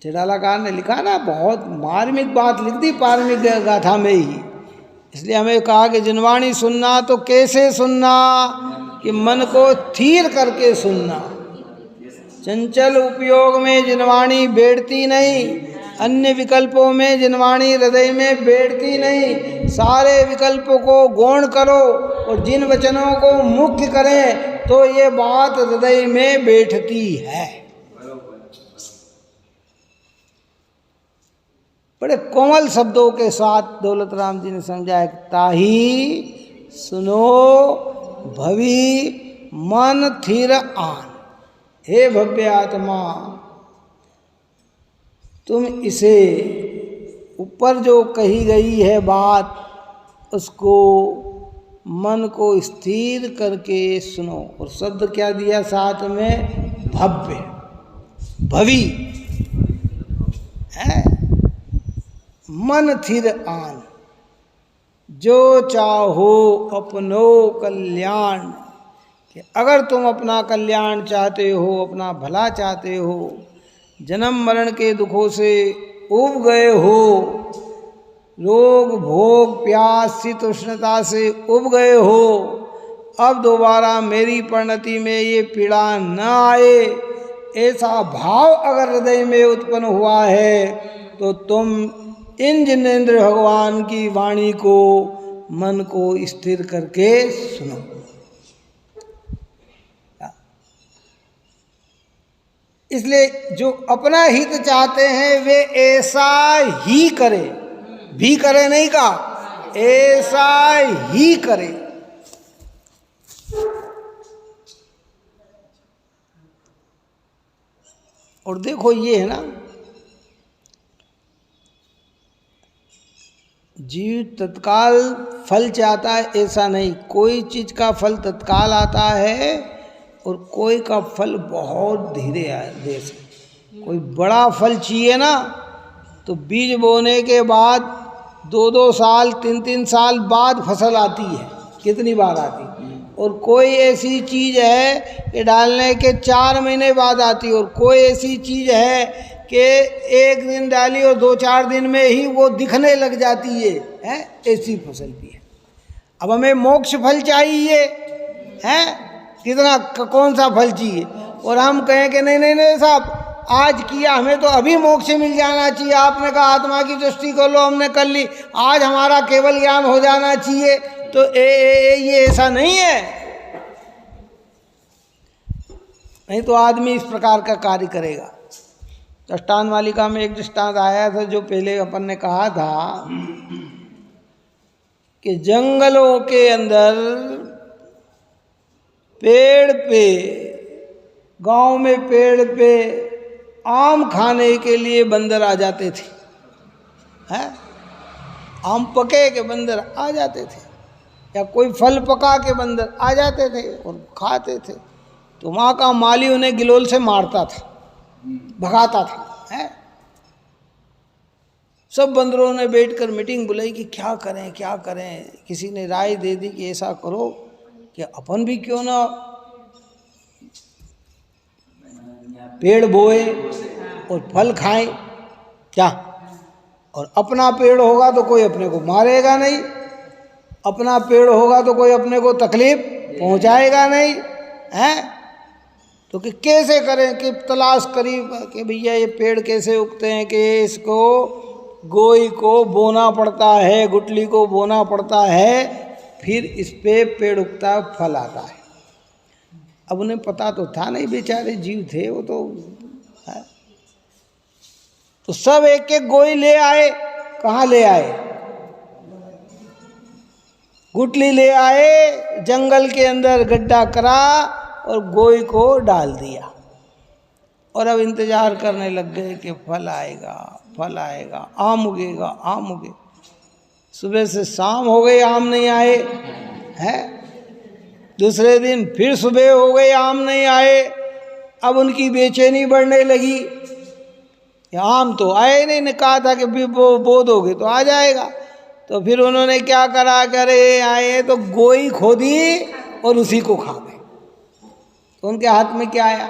चिरालाकार ने लिखा ना, बहुत मार्मिक बात लिख दी पारमिक गाथा में ही। इसलिए हमें कहा कि जिनवाणी सुनना तो कैसे सुनना, कि मन को स्थिर करके सुनना। चंचल उपयोग में जिनवाणी बैठती नहीं, अन्य विकल्पों में जिनवाणी हृदय में बैठती नहीं। सारे विकल्पों को गौण करो और जिन वचनों को मुख्य करें तो ये बात हृदय में बैठती है। बड़े कोमल शब्दों के साथ दौलत राम जी ने समझाया, ताही सुनो भवी मन थिर आन। हे भव्य आत्मा, तुम इसे ऊपर जो कही गई है बात, उसको मन को स्थिर करके सुनो। और शब्द क्या दिया साथ में, भव्य, भवी है। मन थिर आन, जो चाहो अपनो कल्याण। कि अगर तुम अपना कल्याण चाहते हो, अपना भला चाहते हो, जन्म मरण के दुखों से उब गए हो, रोग भोग प्यास शीत उष्णता से उब गए हो, अब दोबारा मेरी परिणति में ये पीड़ा न आए, ऐसा भाव अगर हृदय में उत्पन्न हुआ है, तो तुम इन जिनेंद्र भगवान की वाणी को, मन को स्थिर करके सुनो। इसलिए जो अपना हित चाहते हैं वे ऐसा ही करे, भी करे नहीं का, ऐसा ही करे। और देखो ये है ना, जीव तत्काल फल चाहता है, ऐसा नहीं। कोई चीज का फल तत्काल आता है और कोई का फल बहुत धीरे देर से। कोई बड़ा फल चाहिए ना, तो बीज बोने के बाद 2-2 साल 3-3 साल बाद फसल आती है, कितनी बार आती। और कोई ऐसी चीज़ है कि डालने के 4 महीने बाद आती, और कोई ऐसी चीज़ है कि एक दिन डाली और 2-4 दिन में ही वो दिखने लग जाती है, ऐसी फसल भी है। अब हमें मोक्ष फल चाहिए है, कितना कौन सा फल चाहिए, और हम कहें कि नहीं नहीं नहीं साहब आज किया, हमें तो अभी मोक्ष मिल जाना चाहिए। आपने कहा आत्मा की दृष्टि कर लो, हमने कर ली, आज हमारा केवल ज्ञान हो जाना चाहिए, तो ये ऐसा नहीं है। नहीं तो आदमी इस प्रकार का कार्य करेगा। दृष्टांत मालिका में एक दृष्टांत आया था, जो पहले अपन ने कहा था कि जंगलों के अंदर पेड़ पे, गांव में पेड़ पे आम खाने के लिए बंदर आ जाते थे, हैं? आम पके के बंदर आ जाते थे, या कोई फल पका के बंदर आ जाते थे और खाते थे। तो वहाँ का माली उन्हें गिलोल से मारता था, भगाता था, हैं? सब बंदरों ने बैठकर मीटिंग बुलाई कि क्या करें क्या करें। किसी ने राय दे दी कि ऐसा करो कि अपन भी क्यों ना पेड़ बोए और फल खाएं, क्या? और अपना पेड़ होगा तो कोई अपने को मारेगा नहीं, अपना पेड़ होगा तो कोई अपने को तकलीफ पहुंचाएगा नहीं, हैं? तो कि कैसे करें, कि तलाश करी कि भैया ये पेड़ कैसे उगते हैं, कि इसको गोई को बोना पड़ता है, गुटली को बोना पड़ता है, फिर इस पे पेड़ उगता है, फल आता है। अब उन्हें पता तो था नहीं, बेचारे जीव थे वो तो है। तो सब एक एक गोई ले आए। कहाँ ले आए? गुटली ले आए, जंगल के अंदर गड्ढा करा और गोई को डाल दिया, और अब इंतजार करने लग गए कि फल आएगा, फल आएगा, आम उगेगा, आम उगे। सुबह से शाम हो गई, आम नहीं आए हैं। दूसरे दिन फिर सुबह हो गई, आम नहीं आए। अब उनकी बेचैनी बढ़ने लगी, आम तो आए नहीं, ने कहा था कि बो दोगे तो आ जाएगा। तो फिर उन्होंने क्या करा, करे आए तो गोई खोदी और उसी को खा गए। तो उनके हाथ में क्या आया?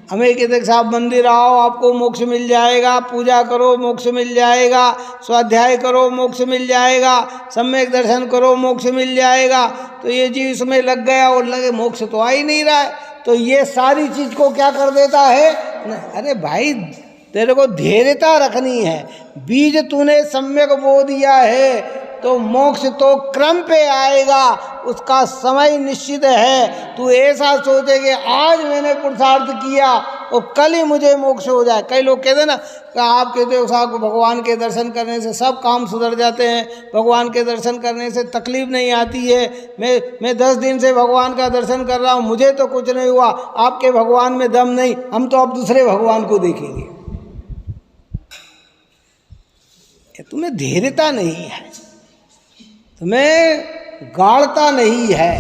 हमें कहते साहब मंदिर आओ, आपको मोक्ष मिल जाएगा, पूजा करो मोक्ष मिल जाएगा, स्वाध्याय करो मोक्ष मिल जाएगा, सम्यक दर्शन करो मोक्ष मिल जाएगा। तो ये चीज इसमें लग गया और लगे मोक्ष तो आ ही नहीं रहा है, तो ये सारी चीज को क्या कर देता है? अरे भाई तेरे को धैर्यता रखनी है, बीज तूने सम्यक बो दिया है तो मोक्ष तो क्रम पे आएगा, उसका समय निश्चित है। तू ऐसा सोचे कि आज मैंने पुरुषार्थ किया और कल ही मुझे मोक्ष हो जाए। कई लोग कहते हैं ना कि आप कहते हो साहब भगवान के दर्शन करने से सब काम सुधर जाते हैं, भगवान के दर्शन करने से तकलीफ नहीं आती है, मैं 10 दिन से भगवान का दर्शन कर रहा हूँ, मुझे तो कुछ नहीं हुआ, आपके भगवान में दम नहीं, हम तो अब दूसरे भगवान को देखेंगे। तुम्हें धैर्यता नहीं है, तुम्हें गाढ़ता नहीं है।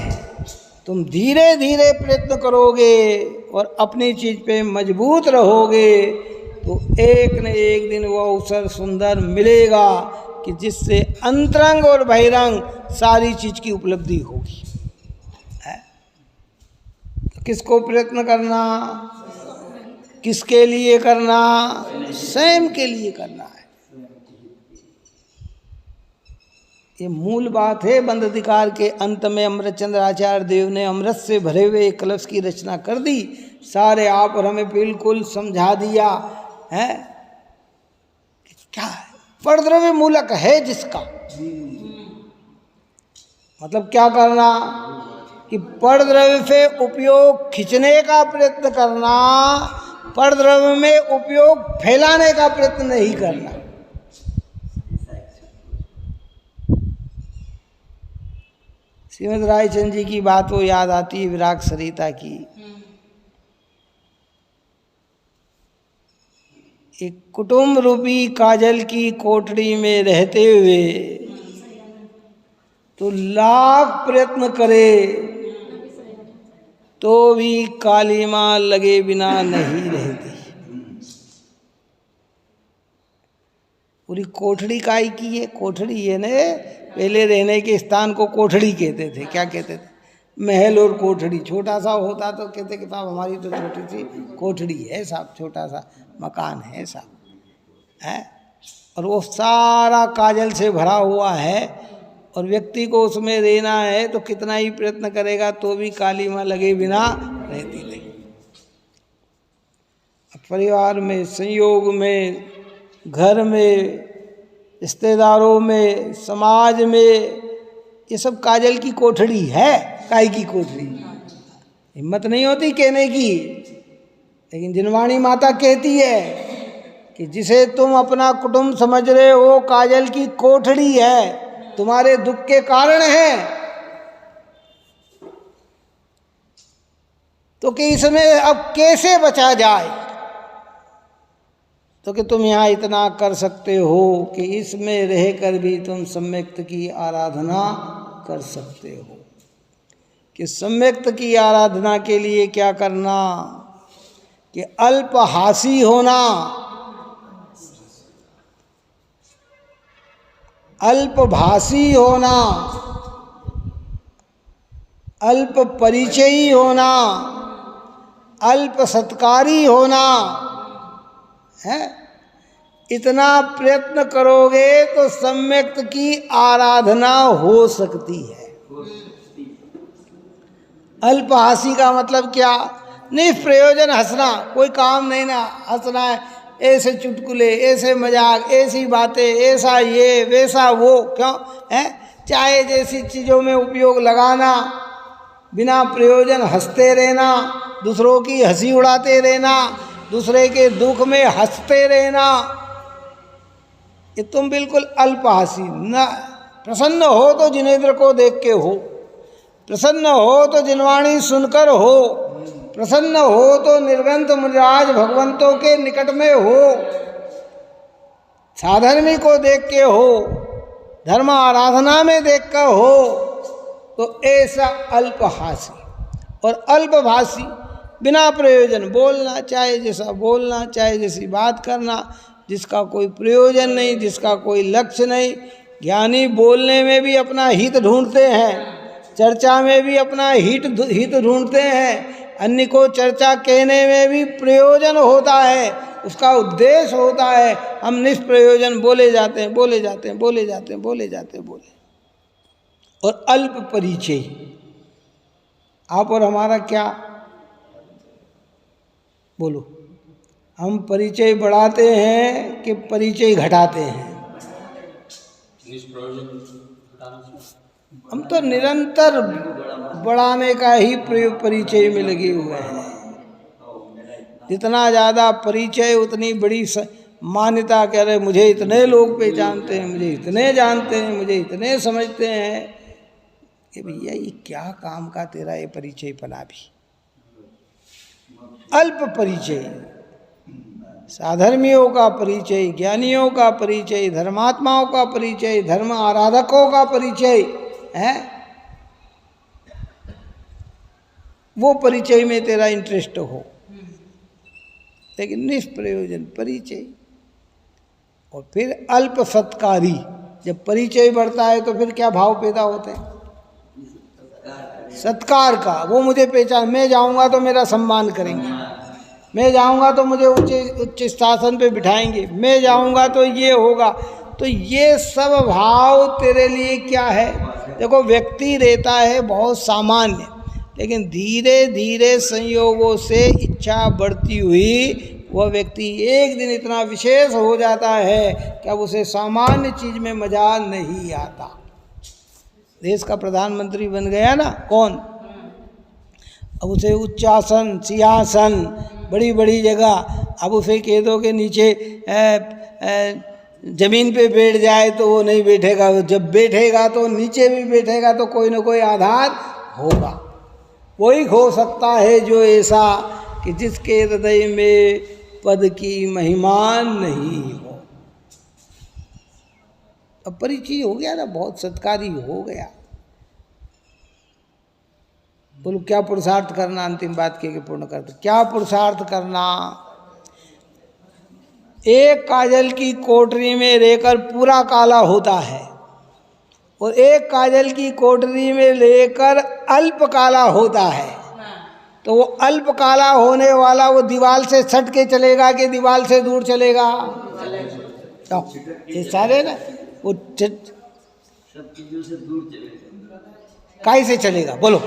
तुम धीरे धीरे प्रयत्न करोगे और अपनी चीज पे मजबूत रहोगे तो एक न एक दिन वो अवसर सुंदर मिलेगा कि जिससे अंतरंग और बहिरंग सारी चीज की उपलब्धि होगी। तो किसको प्रयत्न करना, किसके लिए करना? स्वयं के लिए करना है। ये मूल बात है। बंद अधिकार के अंत में अमृतचंद्र आचार्य देव ने अमृत से भरे हुए एक कलश की रचना कर दी, सारे आप और हमें बिल्कुल समझा दिया है क्या है परद्रव्य मूलक है जिसका मतलब क्या करना कि परद्रव्य से उपयोग खींचने का प्रयत्न करना, परद्रव्य में उपयोग फैलाने का प्रयत्न नहीं करना। श्रीमद् रायचंद जी की बात वो याद आती है विराग सरिता की। एक कुटुंब रूपी काजल की कोठड़ी में रहते हुए तो लाख प्रयत्न करे तो भी काली मां लगे बिना नहीं रहती। पूरी कोठड़ी काई की है? कोठड़ी है ने पहले रहने के स्थान को कोठड़ी कहते थे। क्या कहते थे? महल और कोठड़ी। छोटा सा होता तो कहते कि साहब हमारी तो छोटी सी कोठड़ी है साहब, छोटा सा मकान है साहब है, और वो सारा काजल से भरा हुआ है और व्यक्ति को उसमें रहना है तो कितना ही प्रयत्न करेगा तो भी काली मां लगे बिना रहती नहीं। परिवार में, संयोग में, घर में, रिश्तेदारों में, समाज में, ये सब काजल की कोठड़ी है। काई की कोठड़ी? हिम्मत नहीं होती कहने की, लेकिन जिनवाणी माता कहती है कि जिसे तुम अपना कुटुंब समझ रहे हो काजल की कोठड़ी है, तुम्हारे दुख के कारण है, तो कि इसमें अब कैसे बचा जाए? तो कि तुम यहाँ इतना कर सकते हो कि इसमें रहकर भी तुम सम्यक्त की आराधना कर सकते हो। कि सम्यक्त की आराधना के लिए क्या करना कि अल्पहासी होना, अल्पभाषी होना, अल्प परिचयी होना, अल्प सत्कारी होना है। इतना प्रयत्न करोगे तो सम्यक्त की आराधना हो सकती है। अल्पहासी का मतलब क्या? निष्प्रयोजन हंसना, कोई काम नहीं ना, हंसना है, ऐसे चुटकुले, ऐसे मजाक, ऐसी बातें, ऐसा ये वैसा वो, क्यों है? चाहे जैसी चीज़ों में उपयोग लगाना, बिना प्रयोजन हंसते रहना, दूसरों की हंसी उड़ाते रहना, दूसरे के दुख में हंसते रहना, ये तुम बिल्कुल अल्पहासी। न प्रसन्न हो तो जिनेंद्र को देख के हो, प्रसन्न हो तो जिनवाणी सुनकर हो, प्रसन्न हो तो निर्गंत मुनिराज भगवंतों के निकट में हो, साधर्मी को देख के हो, धर्म आराधना में देखकर हो, तो ऐसा अल्पहासी और अल्पभाषी, बिना प्रयोजन बोलना, चाहे जैसा बोलना, चाहे जैसी बात करना, जिसका कोई प्रयोजन नहीं, जिसका कोई लक्ष्य नहीं। ज्ञानी बोलने में भी अपना हित ढूंढते हैं, चर्चा में भी अपना हित ढूंढते हैं, अन्य को चर्चा कहने में भी प्रयोजन होता है, उसका उद्देश्य होता है। हम निष्प्रयोजन बोले जाते हैं, बोले जाते हैं, बोले जाते हैं, बोले जाते हैं, बोले। और अल्प परिचय, आप और हमारा क्या, बोलो, हम परिचय बढ़ाते हैं कि परिचय घटाते हैं? हम तो निरंतर बढ़ाने का ही परिचय में लगे हुए हैं। जितना ज़्यादा परिचय उतनी बड़ी मान्यता। कह रहे मुझे इतने लोग पहचानते हैं, मुझे इतने जानते हैं, मुझे इतने समझते हैं। कि भैया ये क्या काम का तेरा ये परिचय पना भी? अल्प परिचय, साधर्मियों का परिचय, ज्ञानियों का परिचय, धर्मात्माओं का परिचय, धर्म आराधकों का परिचय है, वो परिचय में तेरा इंटरेस्ट हो। लेकिन निष्प्रयोजन परिचय। और फिर अल्प सत्कारी, जब परिचय बढ़ता है तो फिर क्या भाव पैदा होते हैं? सत्कार का। वो मुझे पहचान, मैं जाऊंगा तो मेरा सम्मान करेंगे, मैं जाऊंगा तो मुझे उच्च शासन पे बिठाएंगे, मैं जाऊंगा तो ये होगा। तो ये सब भाव तेरे लिए क्या है? देखो, व्यक्ति रहता है बहुत सामान्य, लेकिन धीरे धीरे संयोगों से इच्छा बढ़ती हुई वह व्यक्ति एक दिन इतना विशेष हो जाता है कि अब उसे सामान्य चीज में मजा नहीं आता। देश का प्रधानमंत्री बन गया ना, कौन? अब उसे उच्चासन, सिंहासन, बड़ी बड़ी जगह, अब उसे कह दो कि नीचे जमीन पे बैठ जाए तो वो नहीं बैठेगा। जब बैठेगा तो नीचे भी बैठेगा तो कोई ना कोई आधार होगा। वही हो सकता है जो ऐसा कि जिसके हृदय में पद की महिमा नहीं हो। अब परिचय हो गया ना, बहुत सत्कारी हो गया। बोलो क्या पुरुषार्थ करना? अंतिम बात के पूर्ण करते, क्या पुरुषार्थ करना? एक काजल की कोठरी में रहकर पूरा काला होता है, और एक काजल की कोठरी में लेकर अल्प काला होता है। तो वो अल्प काला होने वाला वो दीवार से सट के चलेगा कि दीवार से दूर चलेगा? तो ये सारे ना वो सब चीजों से दूर चलेगा। कैसे चलेगा बोलो?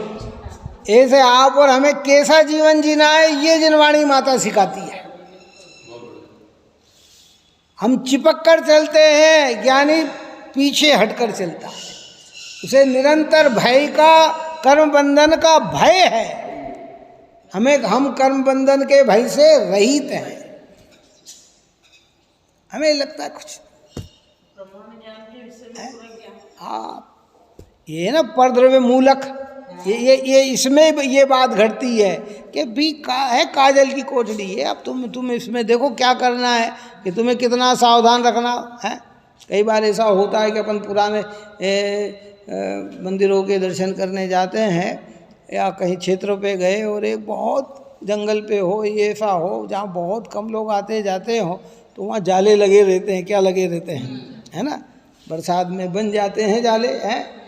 ऐसे आप और हमें कैसा जीवन जीना है ये जिनवाणी माता सिखाती है। हम चिपक कर चलते हैं, ज्ञानी पीछे हटकर चलता है। उसे निरंतर भय का, कर्म बंधन का भय है। हम कर्म बंधन के भय से रहित हैं। हमें लगता है कुछ ये ना परद्रव्य मूलक, ये इसमें ये बात घटती है कि भी है काजल की कोठरी है। अब तुम इसमें देखो क्या करना है, कि तुम्हें कितना सावधान रखना है। कई बार ऐसा होता है कि अपन पुराने मंदिरों के दर्शन करने जाते हैं या कहीं क्षेत्रों पे गए और एक बहुत जंगल पे हो, ये ऐसा हो जहाँ बहुत कम लोग आते जाते हो, तो वहाँ जाले लगे रहते हैं। क्या लगे रहते हैं, है ना? बरसात में बन जाते हैं जाले, हैं।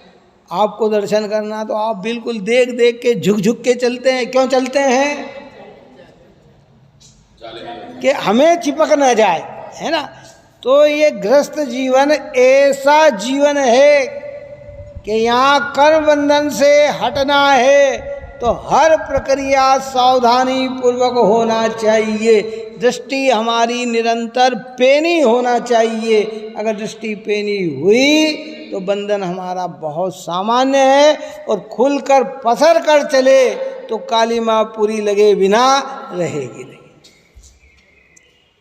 आपको दर्शन करना तो आप बिल्कुल देख देख के झुक झुक के चलते हैं। क्यों चलते हैं? कि हमें चिपक न जाए, है ना? तो ये ग्रस्त जीवन ऐसा जीवन है कि यहाँ कर्म बंधन से हटना है तो हर प्रक्रिया सावधानी पूर्वक होना चाहिए। दृष्टि हमारी निरंतर पेनी होना चाहिए। अगर दृष्टि पेनी हुई तो बंधन हमारा बहुत सामान्य है, और खुलकर पसर कर चले तो काली माँ पूरी लगे बिना रहेगी नहीं।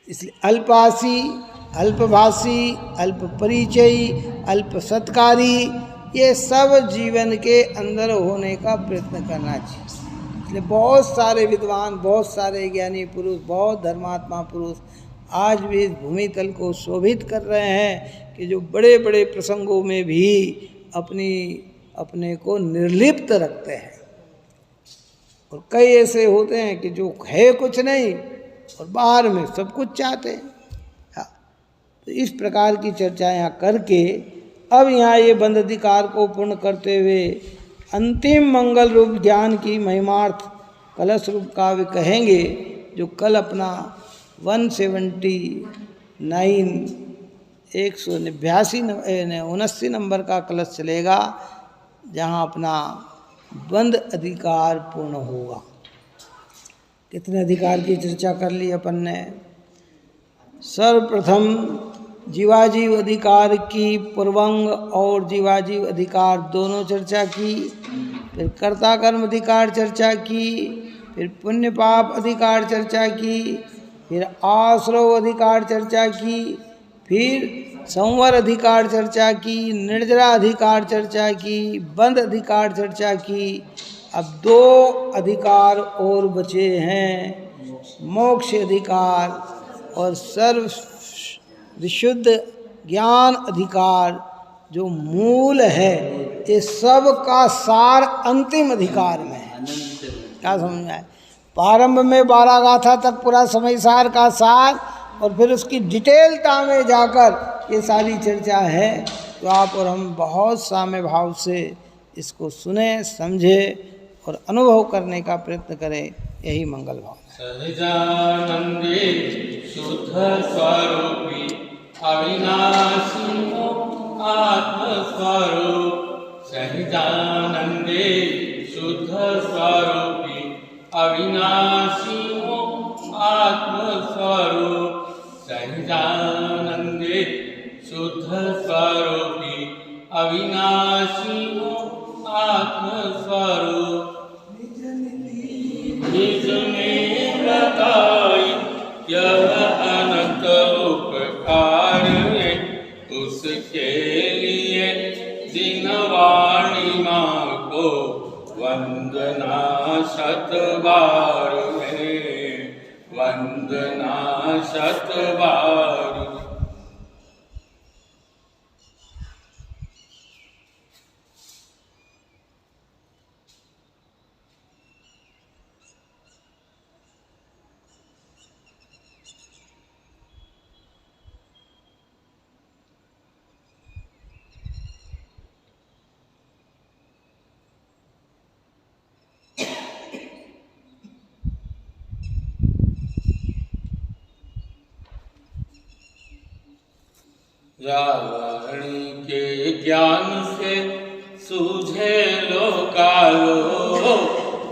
इसलिए अल्पासी, अल्पभाषी, अल्प परिचयी, अल्प सत्कारी, ये सब जीवन के अंदर होने का प्रयत्न करना चाहिए। इसलिए बहुत सारे विद्वान, बहुत सारे ज्ञानी पुरुष, बहुत धर्मात्मा पुरुष आज भी इस भूमि तल को शोभित कर रहे हैं कि जो बड़े बड़े प्रसंगों में भी अपने को निर्लिप्त रखते हैं। और कई ऐसे होते हैं कि जो है कुछ नहीं और बाहर में सब कुछ चाहते हैं। तो इस प्रकार की चर्चा यहाँ करके अब यहाँ ये बंध अधिकार को पूर्ण करते हुए अंतिम मंगल रूप ज्ञान की महिमार्थ कलश रूप काव्य कहेंगे, जो कल अपना 179 नंबर का कलश चलेगा, जहाँ अपना बंध अधिकार पूर्ण होगा। कितने अधिकार की चर्चा कर ली अपन ने। सर्वप्रथम जीवाजीव अधिकार की पूर्वंग और जीवाजीव अधिकार दोनों चर्चा की, फिर कर्ता कर्म अधिकार चर्चा की, फिर पुण्य पाप अधिकार चर्चा की, फिर आश्रव अधिकार चर्चा की, फिर संवर अधिकार चर्चा की, निर्जरा अधिकार चर्चा की, बंध अधिकार चर्चा की। अब 2 अधिकार और बचे हैं, मोक्ष अधिकार और सर्व विशुद्ध ज्ञान अधिकार, जो मूल है। ये सब का सार अंतिम अधिकार में है। क्या समझ में आए? प्रारंभ में 12 गाथा तक पूरा समय सार का सार, और फिर उसकी डिटेलता में जाकर ये सारी चर्चा है। तो आप और हम बहुत साम्य भाव से इसको सुने, समझे और अनुभव करने का प्रयत्न करें, यही मंगल भाव है। सहजानंदे शुद्ध स्वरूपी अविनाशी आत्मस्वरूप, सहजानंदे शुद्ध स्वरूपी अविनाशी आत्मस्वरूप, सहजानंदे शुद्ध स्वरूपी अविनाशी आत्मस्वरूप। निज ने बताई यह अनंत उपकार है, उसके लिए दिनवाणी माँ को वंदना शत बार है, वंदना शत बार। रावणी के ज्ञान से सूझे लोकालो,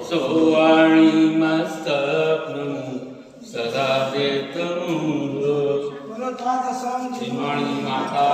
सोवाणी मस्तक सदा देत श्रीवाणी माता।